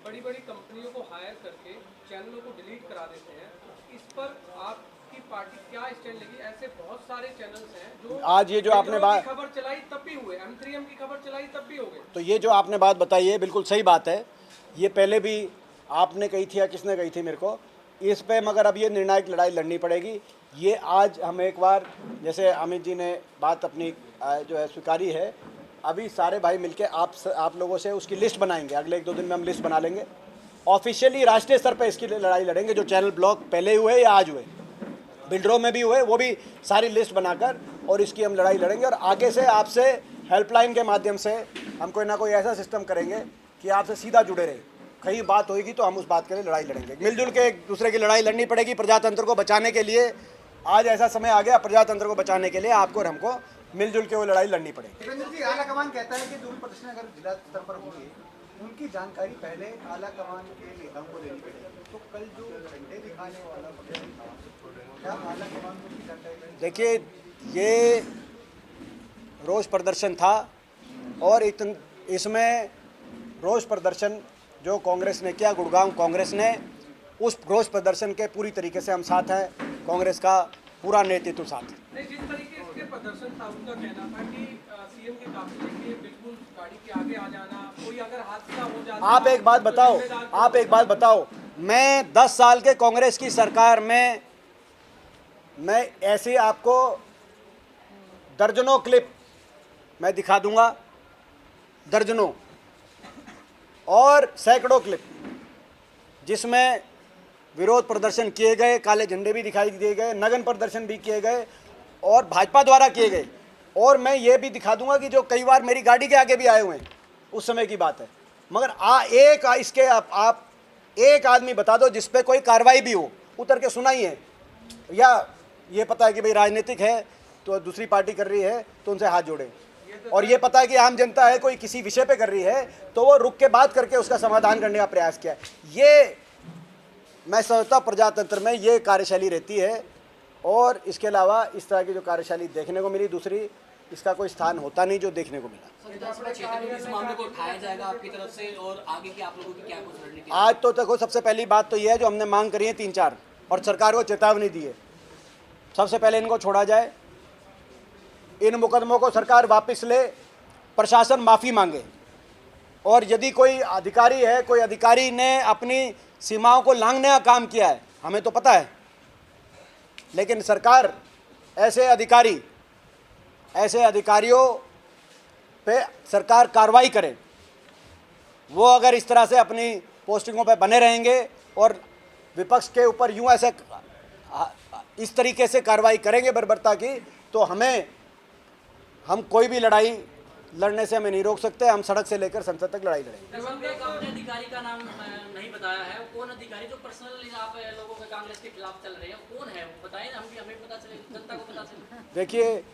बड़ी बड़ी कंपनियों को हायर करके चैनलों को डिलीट करा देते हैं, इस पर आपकी पार्टी क्या स्टैंड लेगी? ऐसे बहुत सारे चैनल्स हैं जो
आज ये जो आपने बात
खबर चलाई तब भी हुए, M3M की खबर चलाई तब भी हो गए।
तो ये जो आपने बात बताई है बिल्कुल सही बात है। ये पहले भी आपने कही थी या किसने कही थी मेरे को, इस पे मगर अब ये निर्णायक लड़ाई लड़नी पड़ेगी। ये आज हम एक बार, जैसे अमित जी ने बात अपनी जो है स्वीकारी है, अभी सारे भाई मिलके आप लोगों से उसकी लिस्ट बनाएंगे। अगले 1-2 दिन में हम लिस्ट बना लेंगे, ऑफिशियली राष्ट्रीय स्तर पर इसकी लड़ाई लड़ेंगे। जो चैनल ब्लॉक पहले हुए या आज हुए, बिल्डरों में भी हुए, वो भी सारी लिस्ट बनाकर और इसकी हम लड़ाई लड़ेंगे। और आगे से आपसे हेल्पलाइन के माध्यम से हम कोई ना कोई ऐसा सिस्टम करेंगे कि आपसे सीधा जुड़े रहे। कहीं बात होगी तो हम उस बात के लिए लड़ाई लड़ेंगे। मिलजुल के एक दूसरे की लड़ाई लड़नी पड़ेगी प्रजातंत्र को बचाने के लिए। आज ऐसा समय आ गया, प्रजातंत्र को बचाने के लिए आपको और हमको मिलजुल के वो लड़ाई लड़नी पड़ेगी।
दीपेंद्र जी, आला कमान कहता है कि जो भी प्रदर्शन अगर जिला स्तर पर होंगे, उनकी जानकारी पहले आला कमान के नेताओं को देनी पड़ेगी। तो कल जो झंडे दिखाने वाला प्रदर्शन था, क्या आला कमान को उसकी जानकारी?
देखिए, ये रोष प्रदर्शन था और इसमें रोष प्रदर्शन जो कांग्रेस ने किया, गुड़गांव कांग्रेस ने, उस रोष प्रदर्शन के पूरी तरीके से हम साथ हैं। कांग्रेस का पूरा नेतृत्व साथ है।
नहीं, जिस तरीके इसके प्रदर्शन था, उनका कहना था कि सीएम के काफिले के बिल्कुल गाड़ी के आगे आ जाना, कोई अगर हादसा हो जाता।
आप एक बात बताओ, मैं 10 साल के कांग्रेस की सरकार में मैं ऐसे आपको दर्जनों क्लिप मैं दिखा दूंगा, दर्जनों और सैकड़ों क्लिप, जिसमें विरोध प्रदर्शन किए गए, काले झंडे भी दिखाई दिए गए, नग्न प्रदर्शन भी किए गए और भाजपा द्वारा किए गए। और मैं ये भी दिखा दूंगा कि जो कई बार मेरी गाड़ी के आगे भी आए हुए हैं, उस समय की बात है। मगर आप एक आदमी बता दो जिस पे कोई कार्रवाई भी हो, उतर के सुनाइए। या ये पता है कि भाई राजनीतिक है तो दूसरी पार्टी कर रही है तो उनसे हाथ जोड़े, और ये पता है कि आम जनता है कोई किसी विषय पे कर रही है तो वो रुक के बात करके उसका समाधान करने का प्रयास किया है। ये मैं समझता प्रजातंत्र में ये कार्यशैली रहती है, और इसके अलावा इस तरह की जो कार्यशैली देखने को मिली, दूसरी इसका कोई स्थान होता नहीं जो देखने को मिला।
विधानसभा क्षेत्र में इस मामले को उठाया जाएगा आपकी तरफ से, और आगे की आप लोगों की क्या कुछ रणनीति?
आज तो देखो, सबसे पहली बात तो ये है जो हमने मांग करी है 3-4, और सरकार को चेतावनी दी है। सबसे पहले इनको छोड़ा जाए, इन मुकदमों को सरकार वापस ले, प्रशासन माफ़ी मांगे, और यदि कोई अधिकारी है, कोई अधिकारी ने अपनी सीमाओं को लांघने का काम किया है, हमें तो पता है, लेकिन सरकार ऐसे अधिकारियों पे सरकार कार्रवाई करे। वो अगर इस तरह से अपनी पोस्टिंगों पे बने रहेंगे और विपक्ष के ऊपर यूं ऐसे इस तरीके से कार्रवाई करेंगे बर्बरता की, तो हम कोई भी लड़ाई लड़ने से हमें नहीं रोक सकते। हम सड़क से लेकर संसद तक लड़ाई लड़ेंगे।
अपने अधिकारी का नाम नहीं बताया है, कौन अधिकारी जो पर्सनली आप लोगों के कांग्रेस के खिलाफ चल रहे हैं, कौन है वो बताइए, हमें पता चले, जनता को पता चले।
देखिए,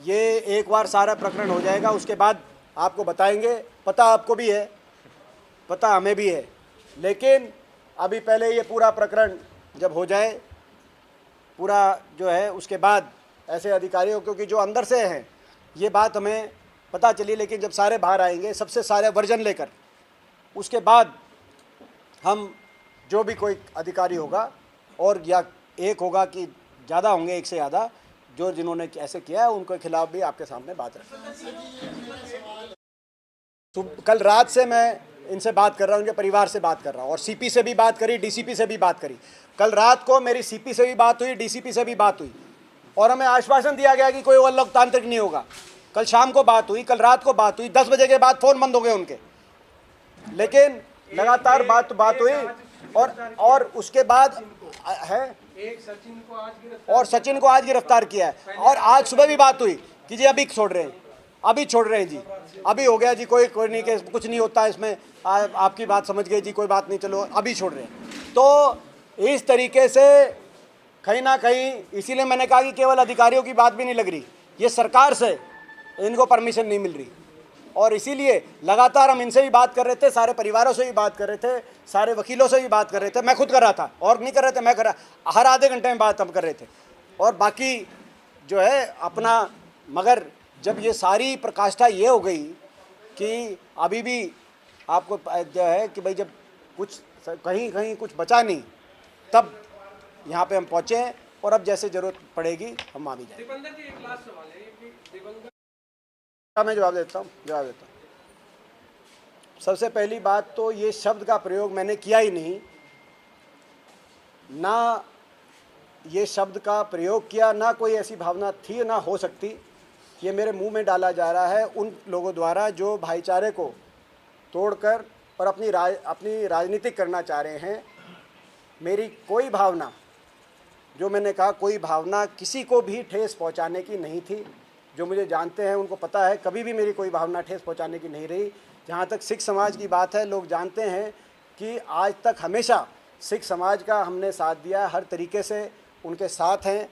ये एक बार सारा प्रकरण हो जाएगा, उसके बाद आपको बताएंगे। पता आपको भी है, पता हमें भी है, लेकिन अभी पहले ये पूरा प्रकरण जब हो जाए पूरा जो है, उसके बाद ऐसे अधिकारियों, क्योंकि जो अंदर से हैं ये बात हमें पता चली, लेकिन जब सारे बाहर आएंगे सबसे सारे वर्जन लेकर, उसके बाद हम जो भी कोई अधिकारी होगा, और या एक होगा कि ज़्यादा होंगे, एक से ज़्यादा, जो जिन्होंने ऐसे किया है उनके खिलाफ भी आपके सामने बात रखें। कल रात से मैं इनसे बात कर रहा हूँ, उनके परिवार से बात कर रहा हूँ, और सीपी से भी बात करी, डीसीपी से भी बात करी। कल रात को मेरी सीपी से भी बात हुई, डीसीपी से भी बात हुई, और हमें आश्वासन दिया गया कि कोई और लोकतांत्रिक नहीं होगा। कल शाम को बात हुई, कल रात को बात हुई, 10 बजे के बाद फ़ोन बंद हो गए उनके, लेकिन लगातार बात हुई, और उसके बाद है सचिन को आज गिरफ्तार किया है। और आज सुबह भी बात हुई कि जी अभी छोड़ रहे हैं जी, अभी हो गया जी, कोई नहीं, के कुछ नहीं होता इसमें, आपकी बात समझ गए जी, कोई बात नहीं, चलो अभी छोड़ रहे हैं। तो इस तरीके से कहीं ना कहीं, इसीलिए मैंने कहा कि केवल अधिकारियों की बात भी नहीं लग रही, ये सरकार से इनको परमिशन नहीं मिल रही, और इसीलिए लगातार हम इनसे भी बात कर रहे थे, सारे परिवारों से भी बात कर रहे थे, सारे वकीलों से भी बात कर रहे थे। मैं खुद कर रहा था, और नहीं कर रहे थे, मैं कर रहा, हर आधे घंटे में बात हम कर रहे थे, और बाकी जो है अपना। मगर जब ये सारी प्रकाष्ठा ये हो गई कि अभी भी आपको जो है कि भाई जब कुछ कहीं कहीं कुछ बचा नहीं, तब यहाँ पे हम पहुँचे हैं और अब जैसे ज़रूरत पड़ेगी हम वहाँ भी जाएंगे।
दीपेंद्र जी, एक लास्ट सवाल है कि दिवंगत
मैं जवाब देता हूँ। सबसे पहली बात तो ये शब्द का प्रयोग मैंने किया ही नहीं, ना ये शब्द का प्रयोग किया, ना कोई ऐसी भावना थी, ना हो सकती। ये मेरे मुंह में डाला जा रहा है उन लोगों द्वारा जो भाईचारे को तोड़कर और अपनी राजनीति करना चाह रहे हैं। मेरी कोई भावना, जो मैंने कहा, कोई भावना किसी को भी ठेस पहुंचाने की नहीं थी। जो मुझे जानते हैं उनको पता है कभी भी मेरी कोई भावना ठेस पहुंचाने की नहीं रही। जहाँ तक सिख समाज की बात है, लोग जानते हैं कि आज तक हमेशा सिख समाज का हमने साथ दिया, हर तरीके से उनके साथ हैं।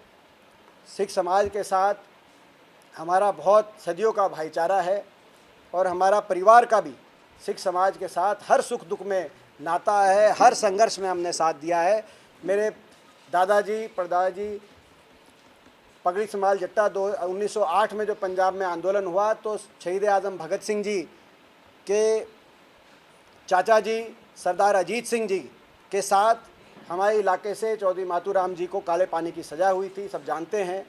सिख समाज के साथ हमारा बहुत सदियों का भाईचारा है और हमारा परिवार का भी सिख समाज के साथ हर सुख दुख में नाता है, हर संघर्ष में हमने साथ दिया है। मेरे दादाजी परदादाजी पगड़ी संभाल जट्टा 1908 में जो पंजाब में आंदोलन हुआ, तो शहीद आज़म भगत सिंह जी के चाचा जी सरदार अजीत सिंह जी के साथ हमारे इलाके से चौधरी मातूराम जी को काले पानी की सज़ा हुई थी, सब जानते हैं।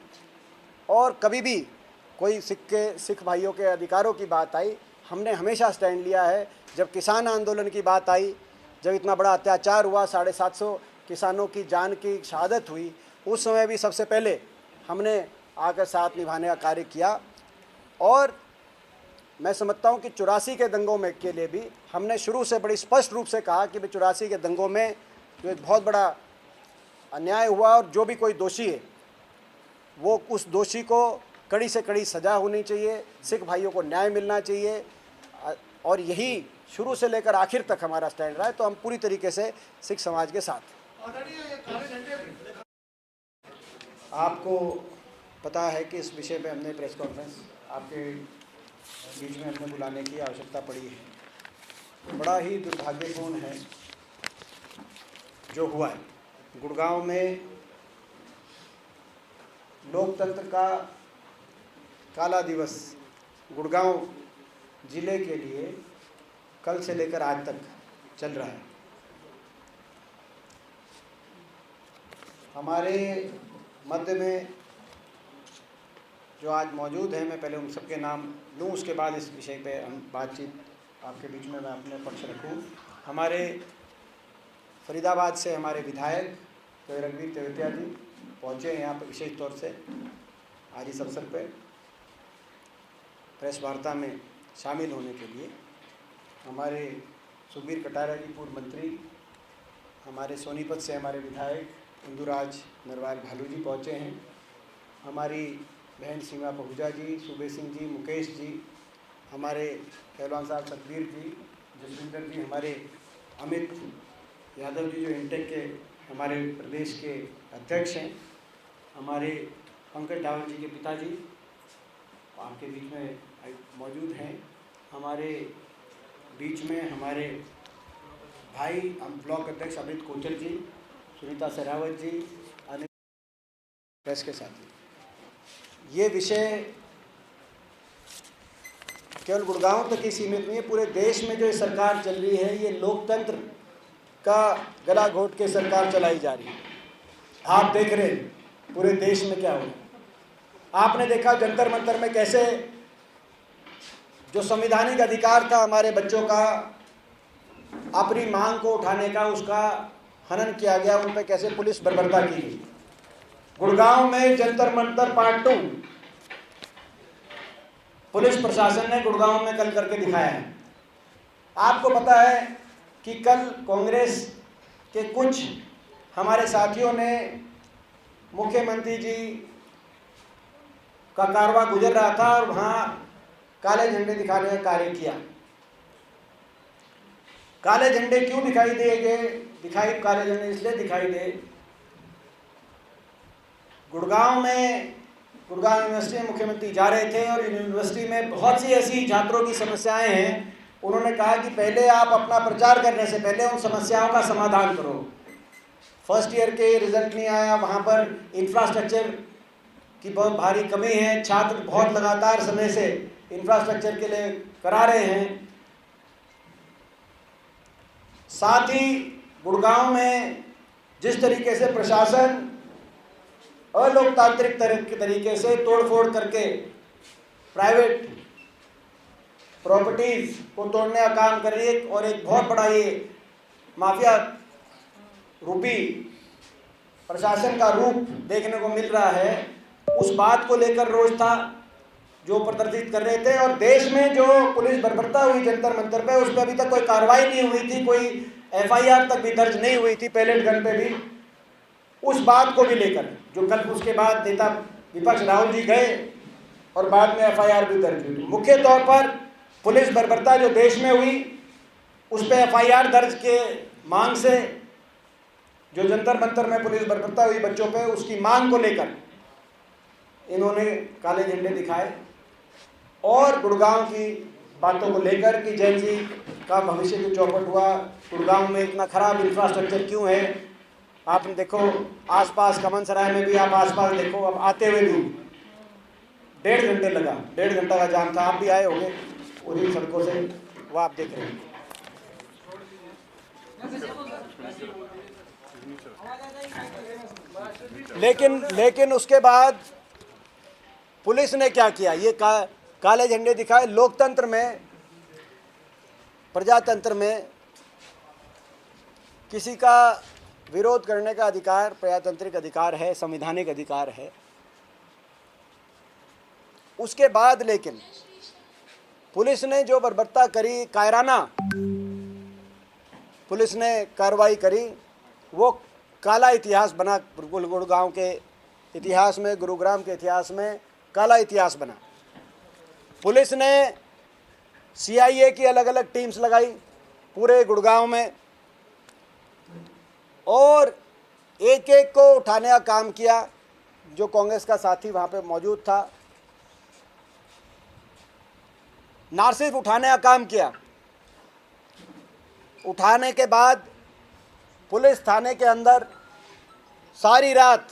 और कभी भी कोई सिख भाइयों के अधिकारों की बात आई, हमने हमेशा स्टैंड लिया है। जब किसान आंदोलन की बात आई, जब इतना बड़ा अत्याचार हुआ, 750 किसानों की जान की शहादत हुई, उस समय भी सबसे पहले हमने आकर साथ निभाने का कार्य किया। और मैं समझता हूँ कि 84 के दंगों में के लिए भी हमने शुरू से बड़ी स्पष्ट रूप से कहा कि 84 के दंगों में जो एक बहुत बड़ा अन्याय हुआ और जो भी कोई दोषी है वो उस दोषी को कड़ी से कड़ी सज़ा होनी चाहिए, सिख भाइयों को न्याय मिलना चाहिए। और यही शुरू से लेकर आखिर तक हमारा स्टैंड रहा है। तो हम पूरी तरीके से सिख समाज के साथ। आपको पता है कि इस विषय पे हमने प्रेस कॉन्फ्रेंस आपके बीच में हमने बुलाने की आवश्यकता पड़ी है। बड़ा ही दुर्भाग्यपूर्ण है जो हुआ है। गुड़गांव में लोकतंत्र का काला दिवस गुड़गांव ज़िले के लिए कल से लेकर आज तक चल रहा है। हमारे मध्य में जो आज मौजूद हैं, मैं पहले उन सबके नाम लूँ, उसके बाद इस विषय पे हम बातचीत आपके बीच में मैं अपने पक्ष रखूँ। हमारे फरीदाबाद से हमारे विधायक रघुवीर तेवतिया जी पहुँचे हैं यहाँ पर विशेष तौर से आज इस अवसर पर प्रेस वार्ता में शामिल होने के लिए। हमारे सुखबीर कटारिया जी पूर्व मंत्री, हमारे सोनीपत से हमारे विधायक इंदुराज नरवाल भालू जी पहुँचे हैं। हमारी बहन सीमा पहुजा जी, सूबे सिंह जी, मुकेश जी, हमारे पहलवान साहब सतबीर जी, जसविंदर जी, हमारे अमित यादव जी जो इंटेक के हमारे प्रदेश के अध्यक्ष हैं, हमारे पंकज डावर जी के पिताजी आपके बीच में मौजूद हैं। हमारे बीच में हमारे भाई ब्लॉक अध्यक्ष अमित कोचर जी, सुनीता सहरावत जी, अन्य प्रेस के साथ। ये विषय केवल गुड़गांव तक ही सीमित नहीं है, पूरे देश में जो ये सरकार चल रही है, ये लोकतंत्र का गला घोट के सरकार चलाई जा रही है। आप देख रहे हैं पूरे देश में क्या हो रहा है। आपने देखा जंतर मंतर में कैसे जो संवैधानिक अधिकार था हमारे बच्चों का अपनी मांग को उठाने का, उसका हनन किया गया, उन पर कैसे पुलिस बर्बरता की गई। गुड़गांव में जंतर मंतर पार्ट 2 पुलिस प्रशासन ने गुड़गांव में कल करके दिखाया है। आपको पता है कि कल कांग्रेस के कुछ हमारे साथियों ने मुख्यमंत्री जी का कारवां गुजर रहा था और वहां काले झंडे दिखाने का कार्य किया। काले झंडे क्यों दिखाई दिए? काले झंडे इसलिए दिखाई दे, गुड़गांव यूनिवर्सिटी में मुख्यमंत्री जा रहे थे और यूनिवर्सिटी में बहुत सी ऐसी छात्रों की समस्याएं हैं। उन्होंने कहा कि पहले आप अपना प्रचार करने से पहले उन समस्याओं का समाधान करो। फर्स्ट ईयर के रिजल्ट नहीं आया, वहाँ पर इंफ्रास्ट्रक्चर की बहुत भारी कमी है, छात्र बहुत लगातार समय से इंफ्रास्ट्रक्चर के लिए करा रहे हैं। साथ ही गुड़गांव में जिस तरीके से प्रशासन अलोकतांत्रिक तरीके से तोड़फोड़ करके प्राइवेट प्रॉपर्टीज को तोड़ने का काम कर रही है और एक बहुत बड़ा ये माफिया रूपी प्रशासन का रूप देखने को मिल रहा है, उस बात को लेकर रोष था जो प्रदर्शित कर रहे थे। और देश में जो पुलिस बर्बरता हुई जंतर मंतर पे, उस पर अभी तक कोई कार्रवाई नहीं हुई थी, कोई FIR तक भी दर्ज नहीं हुई थी पैलेट गन पे भी। उस बात को भी लेकर जो कल उसके बाद नेता विपक्ष राहुल जी गए और बाद में FIR भी दर्ज हुई। मुख्य तौर पर पुलिस बर्बरता जो देश में हुई उस पर FIR दर्ज के मांग से, जो जंतर मंतर में पुलिस बर्बरता हुई बच्चों पे, उसकी मांग को लेकर इन्होंने काले झंडे दिखाए और गुड़गांव की बातों को लेकर कि जैन जी का भविष्य क्यों चौपट हुआ, गुड़गांव में इतना खराब इंफ्रास्ट्रक्चर क्यों है। आपने देखो आसपास कमन सराय में भी, आप आसपास देखो, अब आते हुए भी 1.5 घंटे लगा, 1.5 घंटा का जाम था। आप भी आए होंगे उन्हीं सड़कों से, वो आप देख रहे हैं। लेकिन उसके बाद पुलिस ने क्या किया, ये काले झंडे दिखाए। लोकतंत्र में, प्रजातंत्र में किसी का विरोध करने का अधिकार प्रजातांत्रिक अधिकार है, संवैधानिक अधिकार है। उसके बाद लेकिन पुलिस ने जो बर्बरता करी, कायराना पुलिस ने कार्रवाई करी, वो काला इतिहास बना गुड़गांव के इतिहास में, गुरुग्राम के इतिहास में काला इतिहास बना। पुलिस ने CIA की अलग अलग टीम्स लगाई पूरे गुड़गांव में और एक एक को उठाने का काम किया। जो कांग्रेस का साथी वहाँ पे मौजूद था, ना सिर्फ उठाने का काम किया, उठाने के बाद पुलिस थाने के अंदर सारी रात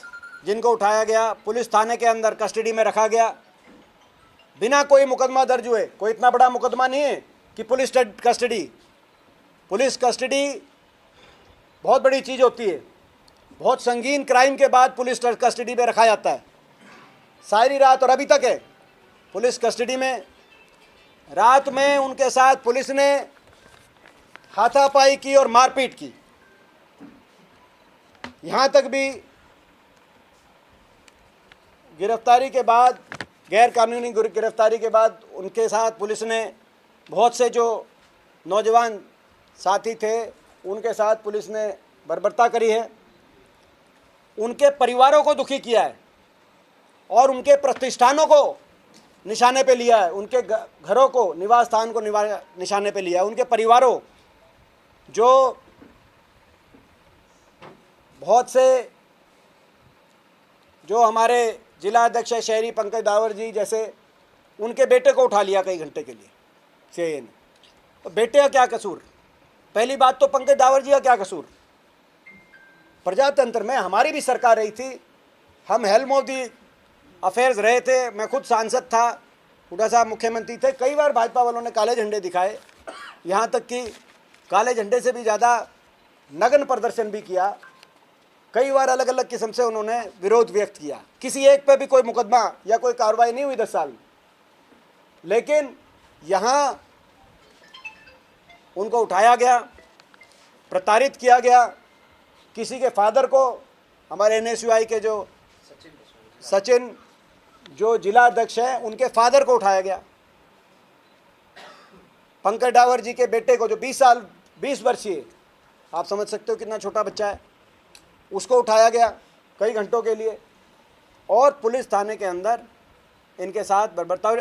जिनको उठाया गया पुलिस थाने के अंदर कस्टडी में रखा गया बिना कोई मुकदमा दर्ज हुए। कोई इतना बड़ा मुकदमा नहीं है कि पुलिस कस्टडी बहुत बड़ी चीज़ होती है। बहुत संगीन क्राइम के बाद पुलिस कस्टडी में रखा जाता है सारी रात, और अभी तक है पुलिस कस्टडी में। रात में उनके साथ पुलिस ने हाथापाई की और मारपीट की। यहाँ तक भी गिरफ्तारी के बाद, गैर कानूनी गिरफ्तारी के बाद उनके साथ पुलिस ने बहुत से जो नौजवान साथी थे उनके साथ पुलिस ने बर्बरता करी है, उनके परिवारों को दुखी किया है और उनके प्रतिष्ठानों को निशाने पे लिया है, उनके घरों को, निवास स्थान को निशाने पे लिया है। उनके परिवारों, जो बहुत से जो हमारे जिला अध्यक्ष शहरी पंकज दावर जी जैसे, उनके बेटे को उठा लिया कई घंटे के लिए CIA ने। तो बेटे का क्या कसूर? पहली बात तो पंकज दावर जी का क्या कसूर? प्रजातंत्र में हमारी भी सरकार रही थी, हम हेल्म ऑफ दी अफेयर्स रहे थे, मैं खुद सांसद था, हुड्डा साहब मुख्यमंत्री थे। कई बार भाजपा वालों ने काले झंडे दिखाए, यहाँ तक कि काले झंडे से भी ज़्यादा नग्न प्रदर्शन भी किया। कई बार अलग अलग किस्म से उन्होंने विरोध व्यक्त किया। किसी एक पे भी कोई मुकदमा या कोई कार्रवाई नहीं हुई 10 साल में, लेकिन यहाँ उनको उठाया गया, प्रताड़ित किया गया। किसी के फादर को, हमारे NSUI के जो सचिन जो जिला अध्यक्ष हैं, उनके फादर को उठाया गया। पंकज दावर जी के बेटे को, जो 20 वर्षीय, आप समझ सकते हो कितना छोटा बच्चा है, उसको उठाया गया कई घंटों के लिए और पुलिस थाने के अंदर इनके साथ बर्बरता हुई।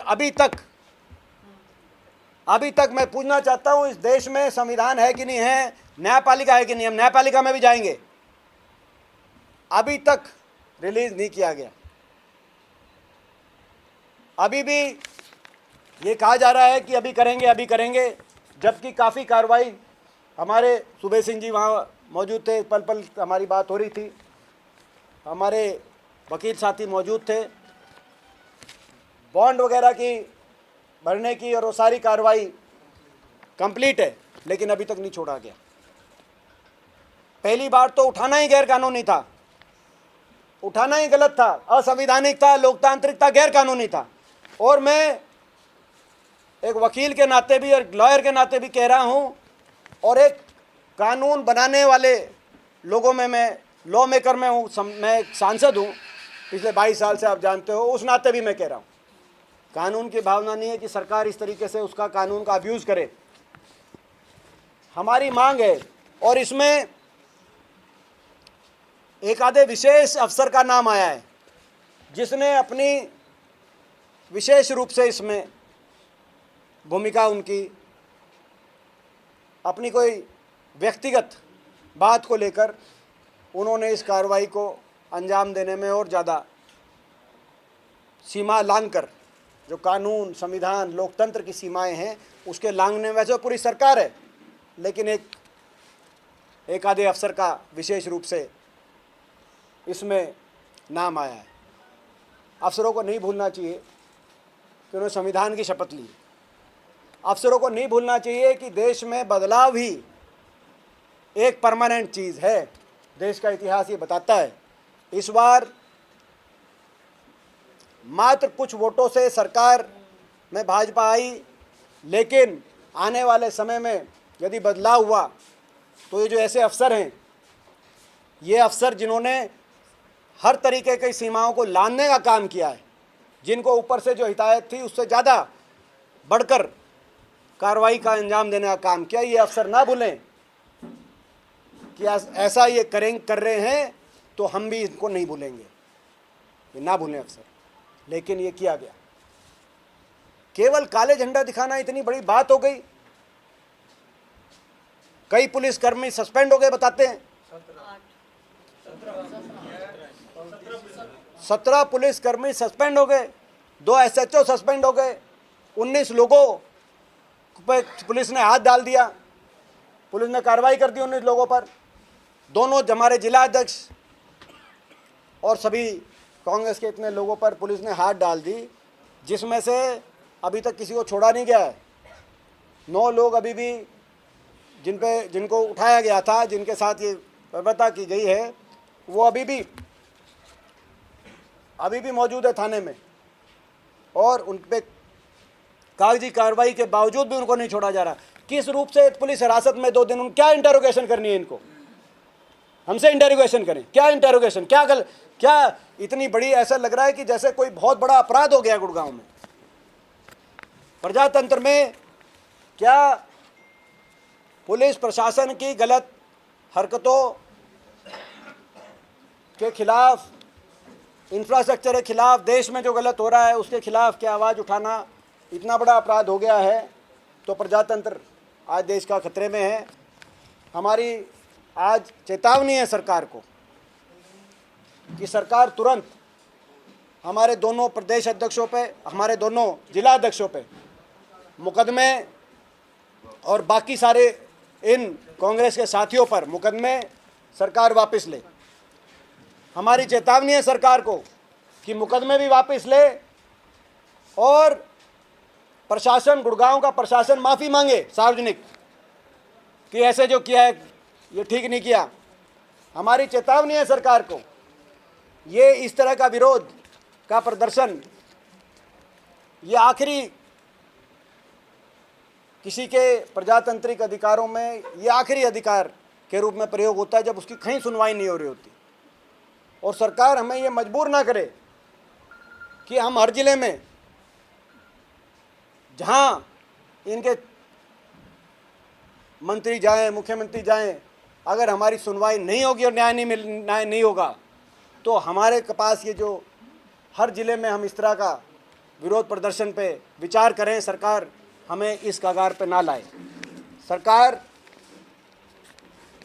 अभी तक मैं पूछना चाहता हूँ, इस देश में संविधान है कि नहीं है, न्यायपालिका है कि नहीं? हम न्यायपालिका में भी जाएंगे। अभी तक रिलीज नहीं किया गया। अभी भी ये कहा जा रहा है कि अभी करेंगे, जबकि काफ़ी कार्रवाई, हमारे सुबे सिंह जी वहाँ मौजूद थे, पल पल हमारी बात हो रही थी, हमारे वकील साथी मौजूद थे, बॉन्ड वगैरह की भरने की और वो सारी कार्रवाई कंप्लीट है, लेकिन अभी तक नहीं छोड़ा गया। पहली बार तो उठाना ही गैर कानूनी था, उठाना ही गलत था, असंवैधानिक था, लोकतांत्रिक था, गैर कानूनी था। और मैं एक वकील के नाते भी और लॉयर के नाते भी कह रहा हूं, और एक कानून बनाने वाले लोगों में मैं लॉ मेकर में हूँ, मैं एक सांसद हूँ पिछले 22 साल से, आप जानते हो, उस नाते भी मैं कह रहा हूँ, कानून की भावना नहीं है कि सरकार इस तरीके से उसका कानून का अब्यूज़ करे। हमारी मांग है, और इसमें एक आधे विशेष अफसर का नाम आया है जिसने अपनी विशेष रूप से इसमें भूमिका उनकी अपनी कोई व्यक्तिगत बात को लेकर उन्होंने इस कार्रवाई को अंजाम देने में और ज़्यादा सीमा लांघकर, जो कानून, संविधान, लोकतंत्र की सीमाएं हैं उसके लांघने में, वैसे पूरी सरकार है, लेकिन एक आधे अफसर का विशेष रूप से इसमें नाम आया है। अफसरों को नहीं भूलना चाहिए कि उन्होंने संविधान की शपथ ली। अफसरों को नहीं भूलना चाहिए कि देश में बदलाव ही एक परमानेंट चीज़ है, देश का इतिहास ये बताता है। इस बार मात्र कुछ वोटों से सरकार में भाजपा आई, लेकिन आने वाले समय में यदि बदलाव हुआ तो ये जो ऐसे अफसर हैं, ये अफसर जिन्होंने हर तरीके की सीमाओं को लांघने का काम किया है, जिनको ऊपर से जो हिदायत थी उससे ज़्यादा बढ़कर कार्रवाई का अंजाम देने का काम किया, ये अफसर ना भूलें कि ऐसा ये कर रहे हैं तो हम भी इनको नहीं भूलेंगे, ये ना भूलें अफसर। लेकिन ये किया गया, केवल काले झंडा दिखाना इतनी बड़ी बात हो गई। कई पुलिसकर्मी सस्पेंड हो गए, बताते हैं 17 पुलिसकर्मी सस्पेंड हो गए, 2 SHO सस्पेंड हो गए, 19 लोगों पर पुलिस ने हाथ डाल दिया, पुलिस ने कार्रवाई कर दी 19 लोगों पर। दोनों हमारे जिला अध्यक्ष और सभी कांग्रेस के इतने लोगों पर पुलिस ने हाथ डाल दी, जिसमें से अभी तक किसी को छोड़ा नहीं गया है। 9 लोग अभी भी जिनको उठाया गया था, जिनके साथ ये बर्बरता की गई है, वो अभी भी मौजूद है थाने में, और उन पे कागजी कार्रवाई के बावजूद भी उनको नहीं छोड़ा जा रहा। किस रूप से पुलिस हिरासत में 2 दिन, उन क्या इंटरोगेशन करनी है इनको? हमसे इंटरोगेशन करें, क्या इंटरोगेशन, क्या इतनी बड़ी, ऐसा लग रहा है कि जैसे कोई बहुत बड़ा अपराध हो गया गुड़गांव में। प्रजातंत्र में क्या पुलिस प्रशासन की गलत हरकतों के खिलाफ, इंफ्रास्ट्रक्चर के खिलाफ, देश में जो गलत हो रहा है उसके खिलाफ क्या आवाज़ उठाना इतना बड़ा अपराध हो गया है, तो प्रजातंत्र आज देश का खतरे में है। हमारी आज चेतावनी है सरकार को कि सरकार तुरंत हमारे दोनों प्रदेश अध्यक्षों पे, हमारे दोनों जिला अध्यक्षों पे मुकदमे और बाकी सारे इन कांग्रेस के साथियों पर मुकदमे सरकार वापस ले। हमारी चेतावनी है सरकार को कि मुकदमे भी वापस ले, और प्रशासन, गुड़गांव का प्रशासन माफ़ी मांगे सार्वजनिक कि ऐसे जो किया है ये ठीक नहीं किया। हमारी चेतावनी है सरकार को, ये इस तरह का विरोध का प्रदर्शन, ये आखिरी किसी के प्रजातांत्रिक अधिकारों में ये आखिरी अधिकार के रूप में प्रयोग होता है जब उसकी कहीं सुनवाई नहीं हो रही होती। और सरकार हमें ये मजबूर ना करे कि हम हर जिले में जहां इनके मंत्री जाएं, मुख्यमंत्री जाएं, अगर हमारी सुनवाई नहीं होगी और न्याय नहीं होगा, तो हमारे पास ये जो हर जिले में हम इस तरह का विरोध प्रदर्शन पे विचार करें। सरकार हमें इस कगार पे ना लाए। सरकार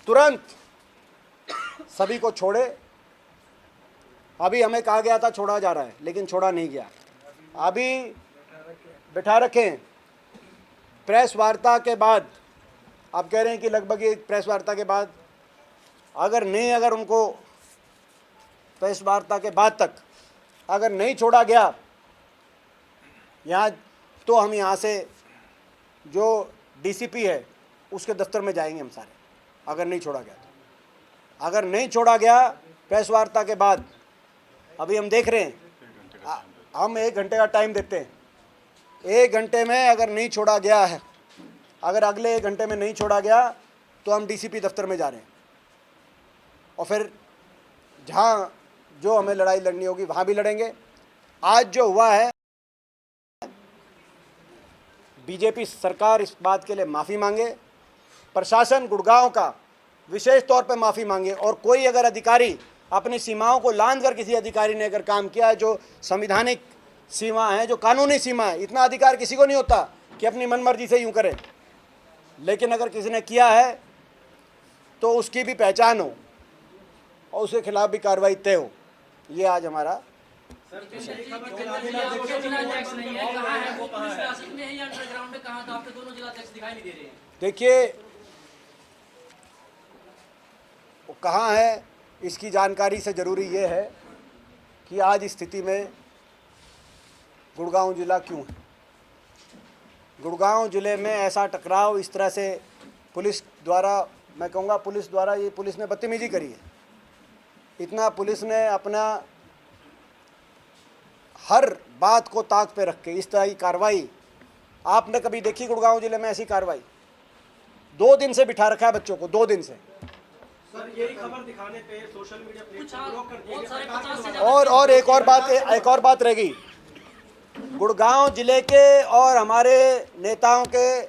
तुरंत सभी को छोड़े। अभी हमें कहा गया था छोड़ा जा रहा है, लेकिन छोड़ा नहीं गया, अभी बिठा रखें। प्रेस वार्ता के बाद आप कह रहे हैं कि लगभग एक प्रेस वार्ता के बाद, अगर उनको प्रेस वार्ता के बाद तक अगर नहीं छोड़ा गया यहाँ, तो हम यहाँ से जो DCP है उसके दफ्तर में जाएंगे हम सारे, अगर नहीं छोड़ा गया तो। अगर नहीं छोड़ा गया प्रेस वार्ता के बाद, अभी हम देख रहे हैं, हम 1 घंटे का टाइम देते हैं, 1 घंटे में अगर नहीं छोड़ा गया है, अगर अगले 1 घंटे में नहीं छोड़ा गया तो हम डीसीपी दफ्तर में जा रहे हैं और फिर जहाँ जो हमें लड़ाई लड़नी होगी वहाँ भी लड़ेंगे। आज जो हुआ है, बीजेपी सरकार इस बात के लिए माफ़ी मांगे, प्रशासन गुड़गांव का विशेष तौर पर माफ़ी मांगे, और कोई अगर अधिकारी अपनी सीमाओं को लांघ कर किसी अधिकारी ने अगर काम किया है, जो संविधानिक सीमा है, जो कानूनी सीमा है, इतना अधिकार किसी को नहीं होता कि अपनी मनमर्जी से यूँ करे, लेकिन अगर किसी ने किया है तो उसकी भी पहचान हो और उसके खिलाफ भी कार्रवाई तय हो। ये आज हमारा
टैक्स नहीं है, कहाँ है वो, पुलिस हिरासत में है या अंडरग्राउंड में, कहाँ था? आपके दोनों जिला अध्यक्ष दिखाई नहीं दे रहे हैं।
देखिए, वो कहाँ है इसकी जानकारी से ज़रूरी ये है कि आज इस स्थिति में गुड़गांव जिला क्यों है। गुड़गांव जिले में ऐसा टकराव इस तरह से पुलिस द्वारा, मैं कहूँगा पुलिस द्वारा, ये पुलिस ने बदतमीजी करी है। इतना पुलिस ने अपना हर बात को ताक पे रख के इस तरह की कार्रवाई आपने कभी देखी गुड़गांव जिले में? ऐसी कार्रवाई 2 दिन से बिठा रखा है बच्चों को, 2 दिन से।
सर, यही खबर दिखाने पे सोशल मीडिया प्लेटफॉर्म ब्लॉक कर दिए
बहुत सारे 50 से
और एक और बात रह गई। गुड़गांव जिले के और हमारे नेताओं के,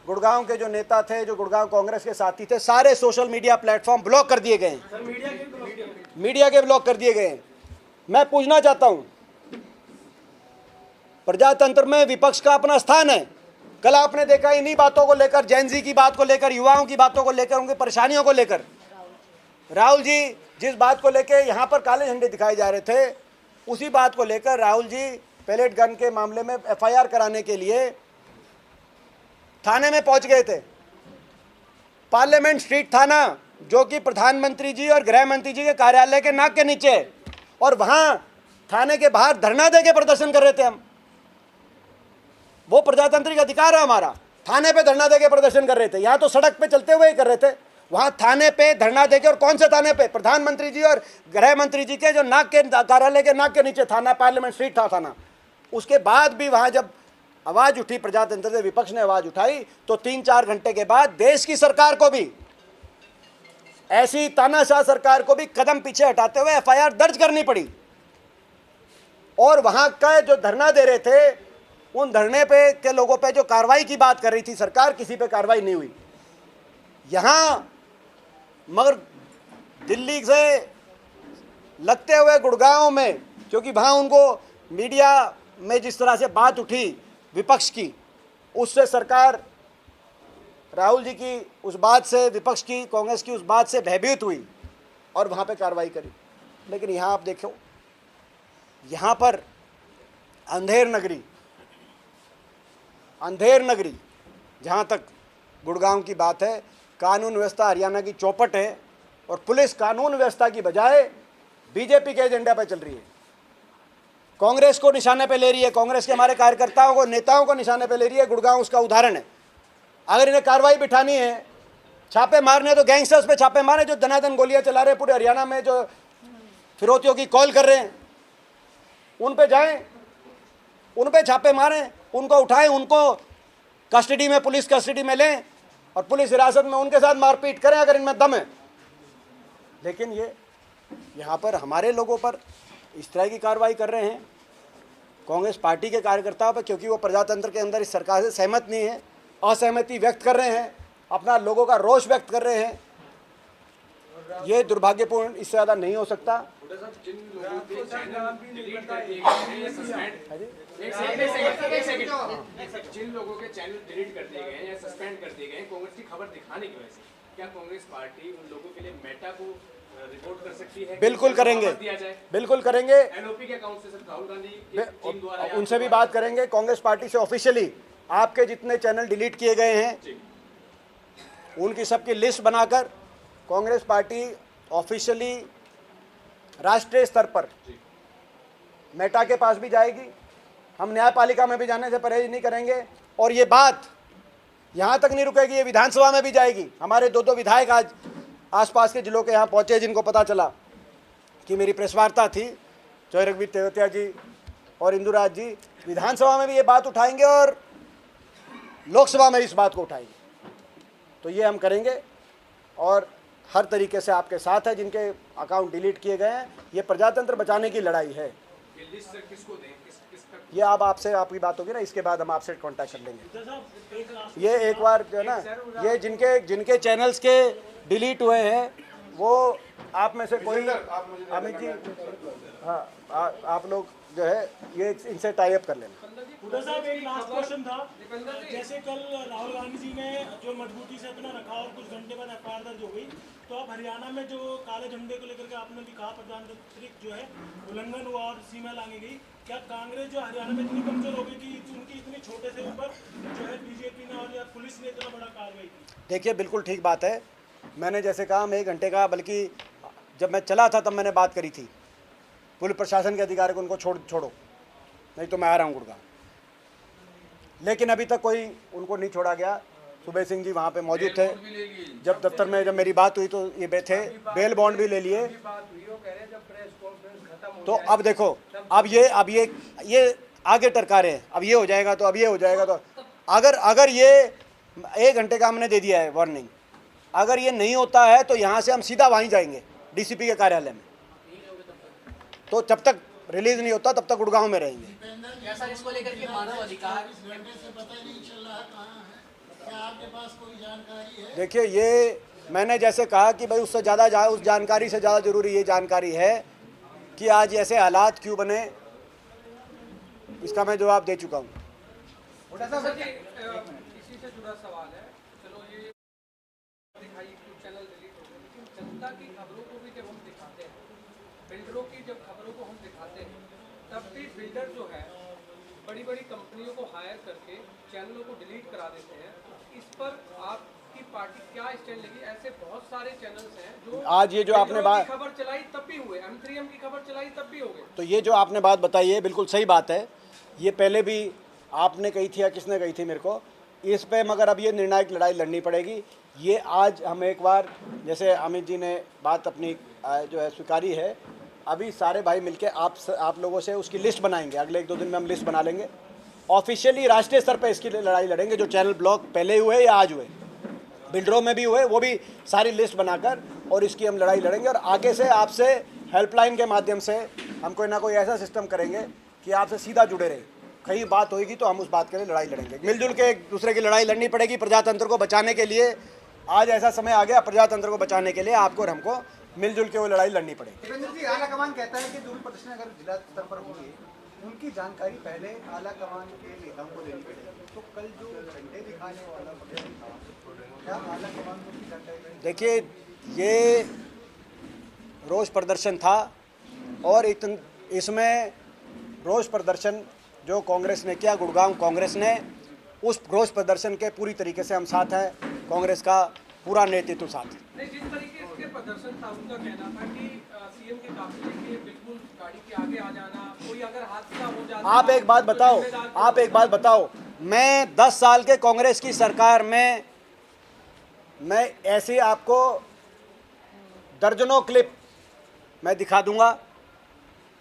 गुड़गांव के जो नेता थे, जो गुड़गांव कांग्रेस के साथी थे, सारे सोशल मीडिया प्लेटफॉर्म ब्लॉक कर दिए गए हैं।
सर,
मीडिया के ब्लॉक कर दिए गए हैं। मैं पूछना चाहता हूं, प्रजातंत्र में विपक्ष का अपना स्थान है। कल आपने देखा इन्हीं बातों को लेकर, जैनजी की बात को लेकर, युवाओं की बातों को लेकर, उनकी परेशानियों को लेकर, राहुल जी जिस बात को लेकर यहाँ पर काले झंडे दिखाए जा रहे थे, उसी बात को लेकर राहुल जी पैलेट गन के मामले में एफआईआर कराने के लिए थाने में पहुंच गए थे। पार्लियामेंट स्ट्रीट थाना, जो कि प्रधानमंत्री जी और गृह मंत्री जी के कार्यालय के नाक के नीचे, और वहां थाने के बाहर धरना दे के प्रदर्शन कर रहे थे हम। वो प्रजातांत्रिक अधिकार है हमारा, थाने पे धरना दे के प्रदर्शन कर रहे थे। यहाँ तो सड़क पे चलते हुए ही कर रहे थे, वहाँ थाने पे धरना दे के। और कौन से थाने पे? प्रधानमंत्री जी और गृह मंत्री जी के जो नाक के कार्यालय के नाक के नीचे थाना, पार्लियामेंट स्ट्रीट था थाना। उसके बाद भी वहाँ जब आवाज़ उठी, प्रजातंत्र से विपक्ष ने आवाज़ उठाई, तो 3-4 घंटे के बाद देश की सरकार को भी, ऐसी तानाशाह सरकार को भी कदम पीछे हटाते हुए एफआईआर दर्ज करनी पड़ी। और वहाँ का जो धरना दे रहे थे, उन धरने पे के लोगों पे जो कार्रवाई की बात कर रही थी सरकार, किसी पे कार्रवाई नहीं हुई। यहाँ मगर दिल्ली से लगते हुए गुड़गांव में, क्योंकि वहाँ उनको मीडिया में जिस तरह से बात उठी विपक्ष की, उससे सरकार राहुल जी की उस बात से, विपक्ष की, कांग्रेस की उस बात से भयभीत हुई और वहाँ पे कार्रवाई करी। लेकिन यहाँ आप देखो, यहाँ पर अंधेर नगरी जहाँ तक गुड़गांव की बात है, कानून व्यवस्था हरियाणा की चौपट है और पुलिस कानून व्यवस्था की बजाय बीजेपी के एजेंडा पर चल रही है। कांग्रेस को निशाने पे ले रही है, कांग्रेस के हमारे कार्यकर्ताओं को, नेताओं को निशाने पे ले रही है। गुड़गांव उसका उदाहरण है। अगर इन्हें कार्रवाई बिठानी है, छापे मारने, तो गैंगस्टर्स पे छापे मारे जो दनादन गोलियां चला रहे हैं पूरे हरियाणा में, जो फिरौतियों की कॉल कर रहे हैं, उन पे जाएं, उन पे छापे मारें, उनको उठाएं, उनको कस्टडी में, पुलिस कस्टडी में लें और पुलिस हिरासत में उनके साथ मारपीट करें अगर इनमें दम है। लेकिन ये यहाँ पर हमारे लोगों पर इस तरह की कार्रवाई कर रहे हैं, कांग्रेस पार्टी के कार्यकर्ताओं पर, क्योंकि वो प्रजातंत्र के अंदर इस सरकार से सहमत नहीं है, असहमति व्यक्त कर रहे हैं, अपना लोगों का रोष व्यक्त कर रहे हैं। ये दुर्भाग्यपूर्ण, इससे ज़्यादा नहीं हो सकता।
जिन लोगों के चैनल डिलीट कर दिए गए हैं या सस्पेंड, जिन लोगों के चैनल डिलीट कर दिए गए हैं या सस्पेंड कर दिए गए हैं कांग्रेस की खबर दिखाने की वजह से, क्या कांग्रेस पार्टी उन लोगों के लिए मेटा को रिपोर्ट कर सकती है?
बिल्कुल करेंगे, बिल्कुल करेंगे।
एलओपी के अकाउंट से सर राहुल गांधी की टीम द्वारा
उनसे भी बात करेंगे। कांग्रेस पार्टी से ऑफिशियली आपके जितने चैनल डिलीट किए गए हैं उनकी सबकी लिस्ट बनाकर कांग्रेस पार्टी ऑफिशियली राष्ट्रीय स्तर पर मेटा के पास भी जाएगी। हम न्यायपालिका में भी जाने से परहेज नहीं करेंगे। और ये बात यहाँ तक नहीं रुकेगी, ये विधानसभा में भी जाएगी। हमारे 2 विधायक आज आसपास के जिलों के यहाँ पहुँचे, जिनको पता चला कि मेरी प्रेस वार्ता थी, जय रघुवीर तेवतिया जी और इंदुराज जी विधानसभा में भी ये बात उठाएंगे और लोकसभा में इस बात को उठाएंगे। तो ये हम करेंगे और हर तरीके से आपके साथ है। जिनके अकाउंट डिलीट किए गए हैं, ये प्रजातंत्र बचाने की लड़ाई है।
ये लिस्ट किसको दें, किस तक?
ये अब आपसे आपकी बात होगी ना, इसके बाद हम आपसे कांटेक्ट कर लेंगे।
साहब एक लास्ट
ये एक बार जो है ना, ये जिनके चैनल्स के डिलीट हुए हैं वो आप में से कोई अमित जी, हाँ आप लोग जो है ये इनसे टाई अप कर लेना।
हुड्डा साहब एक लास्ट क्वेश्चन था। जैसे कल राहुल गांधी जी ने जो मजबूती से अपना रखा और कुछ घंटे बाद एफआईआर दर्ज हो गई, तो अब हरियाणा में जो काले झंडे को लेकर के आपने भी कहा प्रजातांत्रिक जो है उल्लंघन हुआ और सीमा लांगी गई, क्या कांग्रेस जो हरियाणा में इतनी कमजोर हो गई कि उनकी इतनी छोटे से ऊपर जो है बीजेपी ने और या पुलिस ने इतना बड़ा कार्रवाई की?
देखिए बिल्कुल ठीक बात है। मैंने जैसे कहा मैं 1 घंटे का, बल्कि जब मैं चला था तब मैंने बात करी थी पुलिस प्रशासन के अधिकारी को, उनको छोड़ो नहीं तो मैं आ रहा हूँ गुड़गांव। लेकिन अभी तक कोई उनको नहीं छोड़ा गया। सुबह सिंह जी वहाँ पे मौजूद थे जब दफ्तर में जब मेरी बात हुई, तो ये थे, बेल बॉन्ड भी ले लिए। तो अब देखो, अब ये आगे टरका रहे हैं, अब ये हो जाएगा तो अब ये हो जाएगा। तो अगर ये 1 घंटे का हमने दे दिया है वार्निंग, अगर ये नहीं होता है तो यहाँ से हम सीधा वहीं जाएंगे डीसीपी के कार्यालय में। तो जब तक रिलीज नहीं होता तब तक गुड़गांव में रहेंगे।
ऐसा इसको लेकर के मानव अधिकार
देखिए ये मैंने जैसे कहा कि भाई उससे ज़्यादा उस जानकारी से ज़्यादा ज़रूरी ये जानकारी है कि आज ऐसे हालात क्यों बने, इसका मैं जवाब दे चुका हूँ।
सर जी, इसी से जुड़ा सवाल है। चलो ये दिखाई यूट्यूब चैनल डिलीट हो गए, लेकिन जनता की खबरों को भी जब हम दिखाते हैं, बिल्डरों की जब खबरों को हम दिखाते हैं, तब भी बिल्डर जो है बड़ी बड़ी कंपनियों को हायर करके चैनलों को डिलीट करा देते हैं। इस पर आपकी पार्टी क्या स्टैंड लेगी? ऐसे बहुत सारे चैनल्स हैं जो
आज ये जो आपने बात
खबर चलाई तब भी हुए, M3M की खबर चलाई तब भी हो गए।
तो ये जो आपने बात बताई है बिल्कुल सही बात है। ये पहले भी आपने कही थी या किसने कही थी मेरे को, इस पे मगर अब ये निर्णायक लड़ाई लड़नी पड़ेगी। ये आज हम एक बार, जैसे अमित जी ने बात अपनी जो है स्वीकारी है, अभी सारे भाई मिलके आप लोगों से उसकी लिस्ट बनाएंगे। अगले 1-2 दिन में हम लिस्ट बना लेंगे, ऑफिशियली राष्ट्रीय स्तर पे इसकी लड़ाई लड़ेंगे। जो चैनल ब्लॉक पहले हुए या आज हुए, बिल्डरों में भी हुए, वो भी सारी लिस्ट बनाकर और इसकी हम लड़ाई लड़ेंगे। और आगे से आपसे हेल्पलाइन के माध्यम से हम कोई ना कोई ऐसा सिस्टम करेंगे कि आपसे सीधा जुड़े रहे। कहीं बात होगी तो हम उस बात के लिए लड़ाई लड़ेंगे। मिलजुल के एक दूसरे की लड़ाई लड़नी पड़ेगी प्रजातंत्र को बचाने के लिए। आज ऐसा समय आ गया, प्रजातंत्र को बचाने के लिए आपको और हमको मिलजुल के वो लड़ाई लड़नी पड़ेगी।
दीपेंद्र जी, आला कमान कहता है कि जो भी प्रदर्शन अगर जिला स्तर पर होंगे, उनकी जानकारी पहले आला कमान के नेताओं को देनी पड़ेगी। तो कल जो झंडे दिखाने वाला प्रदर्शन था, क्या आला कमान को उसकी जानकारी देनी?
देखिए ये रोष प्रदर्शन था और इसमें रोष प्रदर्शन जो कांग्रेस ने किया, गुड़गांव कांग्रेस ने, उस रोष प्रदर्शन के पूरी तरीके से हम साथ हैं। कांग्रेस का पूरा नेतृत्व साथ है।
नहीं, जिस तरीके से प्रदर्शन था उनका कहना था कि सीएम के काफिले के बिल्कुल गाड़ी के आगे आ जाना, कोई अगर हादसा हो जाता।
आप एक बात बताओ, मैं 10 साल के कांग्रेस की सरकार में मैं ऐसे आपको दर्जनों क्लिप मैं दिखा दूंगा,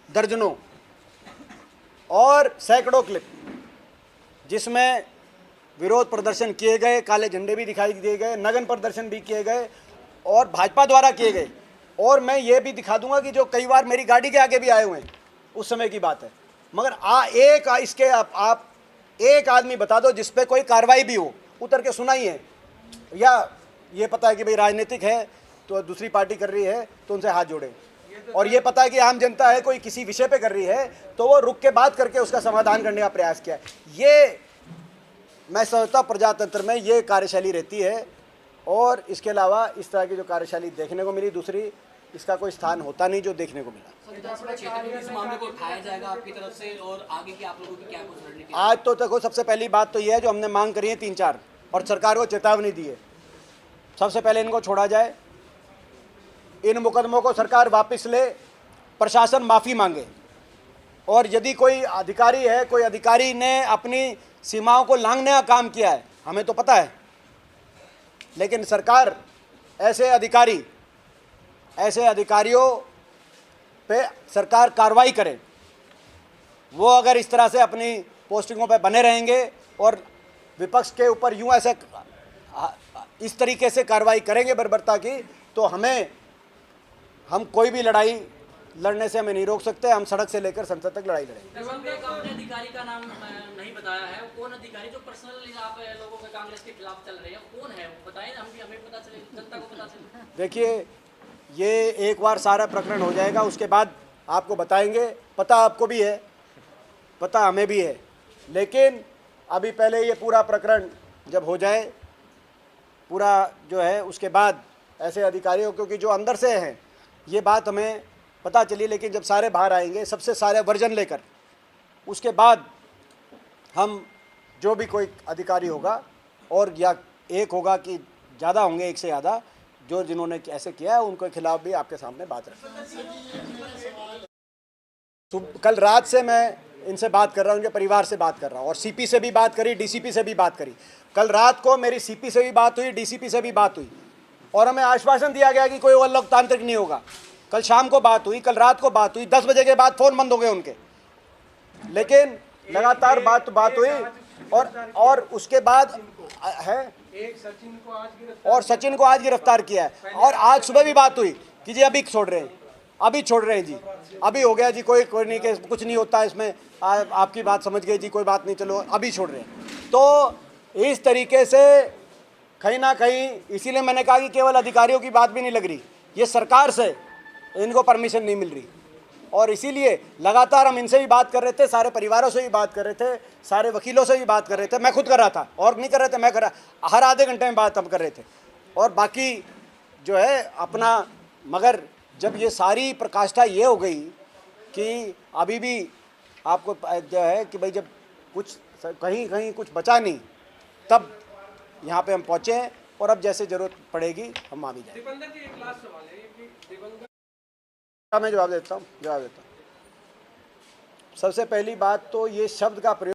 दर्जनों और सैकड़ों क्लिप, जिसमें विरोध प्रदर्शन किए गए, काले झंडे भी दिखाई दिए गए, नगन प्रदर्शन भी किए गए और भाजपा द्वारा किए गए। और मैं ये भी दिखा दूंगा कि जो कई बार मेरी गाड़ी के आगे भी आए हुए हैं, उस समय की बात है। मगर आप एक आदमी बता दो जिस पे कोई कार्रवाई भी हो, उतर के सुनाइए। या ये पता है कि भाई राजनीतिक है तो दूसरी पार्टी कर रही है तो उनसे हाथ जोड़े, और ये पता है कि आम जनता है कोई किसी विषय पे कर रही है तो वो रुक के बात करके उसका समाधान करने का प्रयास किया। ये मैं समझता प्रजातंत्र में ये कार्यशैली रहती है, और इसके अलावा इस तरह की जो कार्यशैली देखने को मिली, दूसरी इसका कोई स्थान होता नहीं जो देखने को मिला।
विधानसभा क्षेत्र में इस मामले को उठाया जाएगा आपकी तरफ से, और आगे की आप लोगों की क्या कुछ रणनीति?
आज तो देखो, सबसे पहली बात तो ये है जो हमने मांग करी है 3-4 और सरकार को चेतावनी दी है, सबसे पहले इनको छोड़ा जाए, इन मुकदमों को सरकार वापस ले, प्रशासन माफ़ी मांगे। और यदि कोई अधिकारी है, कोई अधिकारी ने अपनी सीमाओं को लांघने का काम किया है, हमें तो पता है, लेकिन सरकार ऐसे अधिकारी ऐसे अधिकारियों पे सरकार कार्रवाई करे। वो अगर इस तरह से अपनी पोस्टिंगों पे बने रहेंगे और विपक्ष के ऊपर यूं ऐसे इस तरीके से कार्रवाई करेंगे बर्बरता की, तो हम कोई भी लड़ाई लड़ने से हमें नहीं रोक सकते। हम सड़क से लेकर संसद तक लड़ाई लड़ेंगे।
आपने अधिकारी का नाम नहीं बताया है, कौन अधिकारी जो पर्सनली आप लोगों के कांग्रेस के खिलाफ चल रहे हैं, कौन है वो बताएं, हमें पता चले, जनता को पता चले।
देखिए, ये एक बार सारा प्रकरण हो जाएगा, उसके बाद आपको बताएंगे। पता आपको भी है, पता हमें भी है, लेकिन अभी पहले ये पूरा प्रकरण जब हो जाए पूरा जो है, उसके बाद ऐसे अधिकारियों, क्योंकि जो अंदर से हैं ये बात हमें पता चली, लेकिन जब सारे बाहर आएंगे सबसे सारे वर्जन लेकर, उसके बाद हम जो भी कोई अधिकारी होगा, और या एक होगा कि ज़्यादा होंगे, एक से ज़्यादा, जो जिन्होंने ऐसे किया है उनके खिलाफ भी आपके सामने बात रखें। तो कल रात से मैं इनसे बात कर रहा हूँ, उनके परिवार से बात कर रहा हूँ, और सीपी से भी बात करी, डीसीपी से भी बात करी। कल रात को मेरी सीपी से भी बात हुई, डीसीपी से भी बात हुई, और हमें आश्वासन दिया गया कि कोई और लोकतांत्रिक नहीं होगा। कल शाम को बात हुई, कल रात को बात हुई, 10 बजे के बाद फ़ोन बंद हो गए उनके, लेकिन लगातार बात हुई, और उसके बाद है सचिन को आज गिरफ्तार किया है। और आज सुबह भी बात हुई कि जी अभी छोड़ रहे हैं जी, अभी हो गया जी, कोई नहीं, के कुछ नहीं होता इसमें, आपकी बात समझ गए जी, कोई बात नहीं, चलो अभी छोड़ रहे हैं। तो इस तरीके से कहीं ना कहीं, इसीलिए मैंने कहा कि केवल अधिकारियों की बात भी नहीं लग रही, ये सरकार से इनको परमिशन नहीं मिल रही, और इसीलिए लगातार हम इनसे भी बात कर रहे थे, सारे परिवारों से भी बात कर रहे थे, सारे वकीलों से भी बात कर रहे थे। मैं खुद कर रहा था, और नहीं कर रहे थे, मैं कर रहा, हर आधे घंटे में बात हम कर रहे थे, और बाकी जो है अपना। मगर जब ये सारी प्रकाष्ठा ये हो गई कि अभी भी आपको जो है कि भाई जब कुछ कहीं कुछ बचा नहीं, तब यहाँ पे हम पहुँचे हैं, और अब जैसे ज़रूरत पड़ेगी हम आ भी जाएंगे।
दीपेंद्र जी, एक लास्ट सवाल है कि दिवंगत,
मैं जवाब देता हूँ। सबसे पहली बात तो ये शब्द का प्रयोग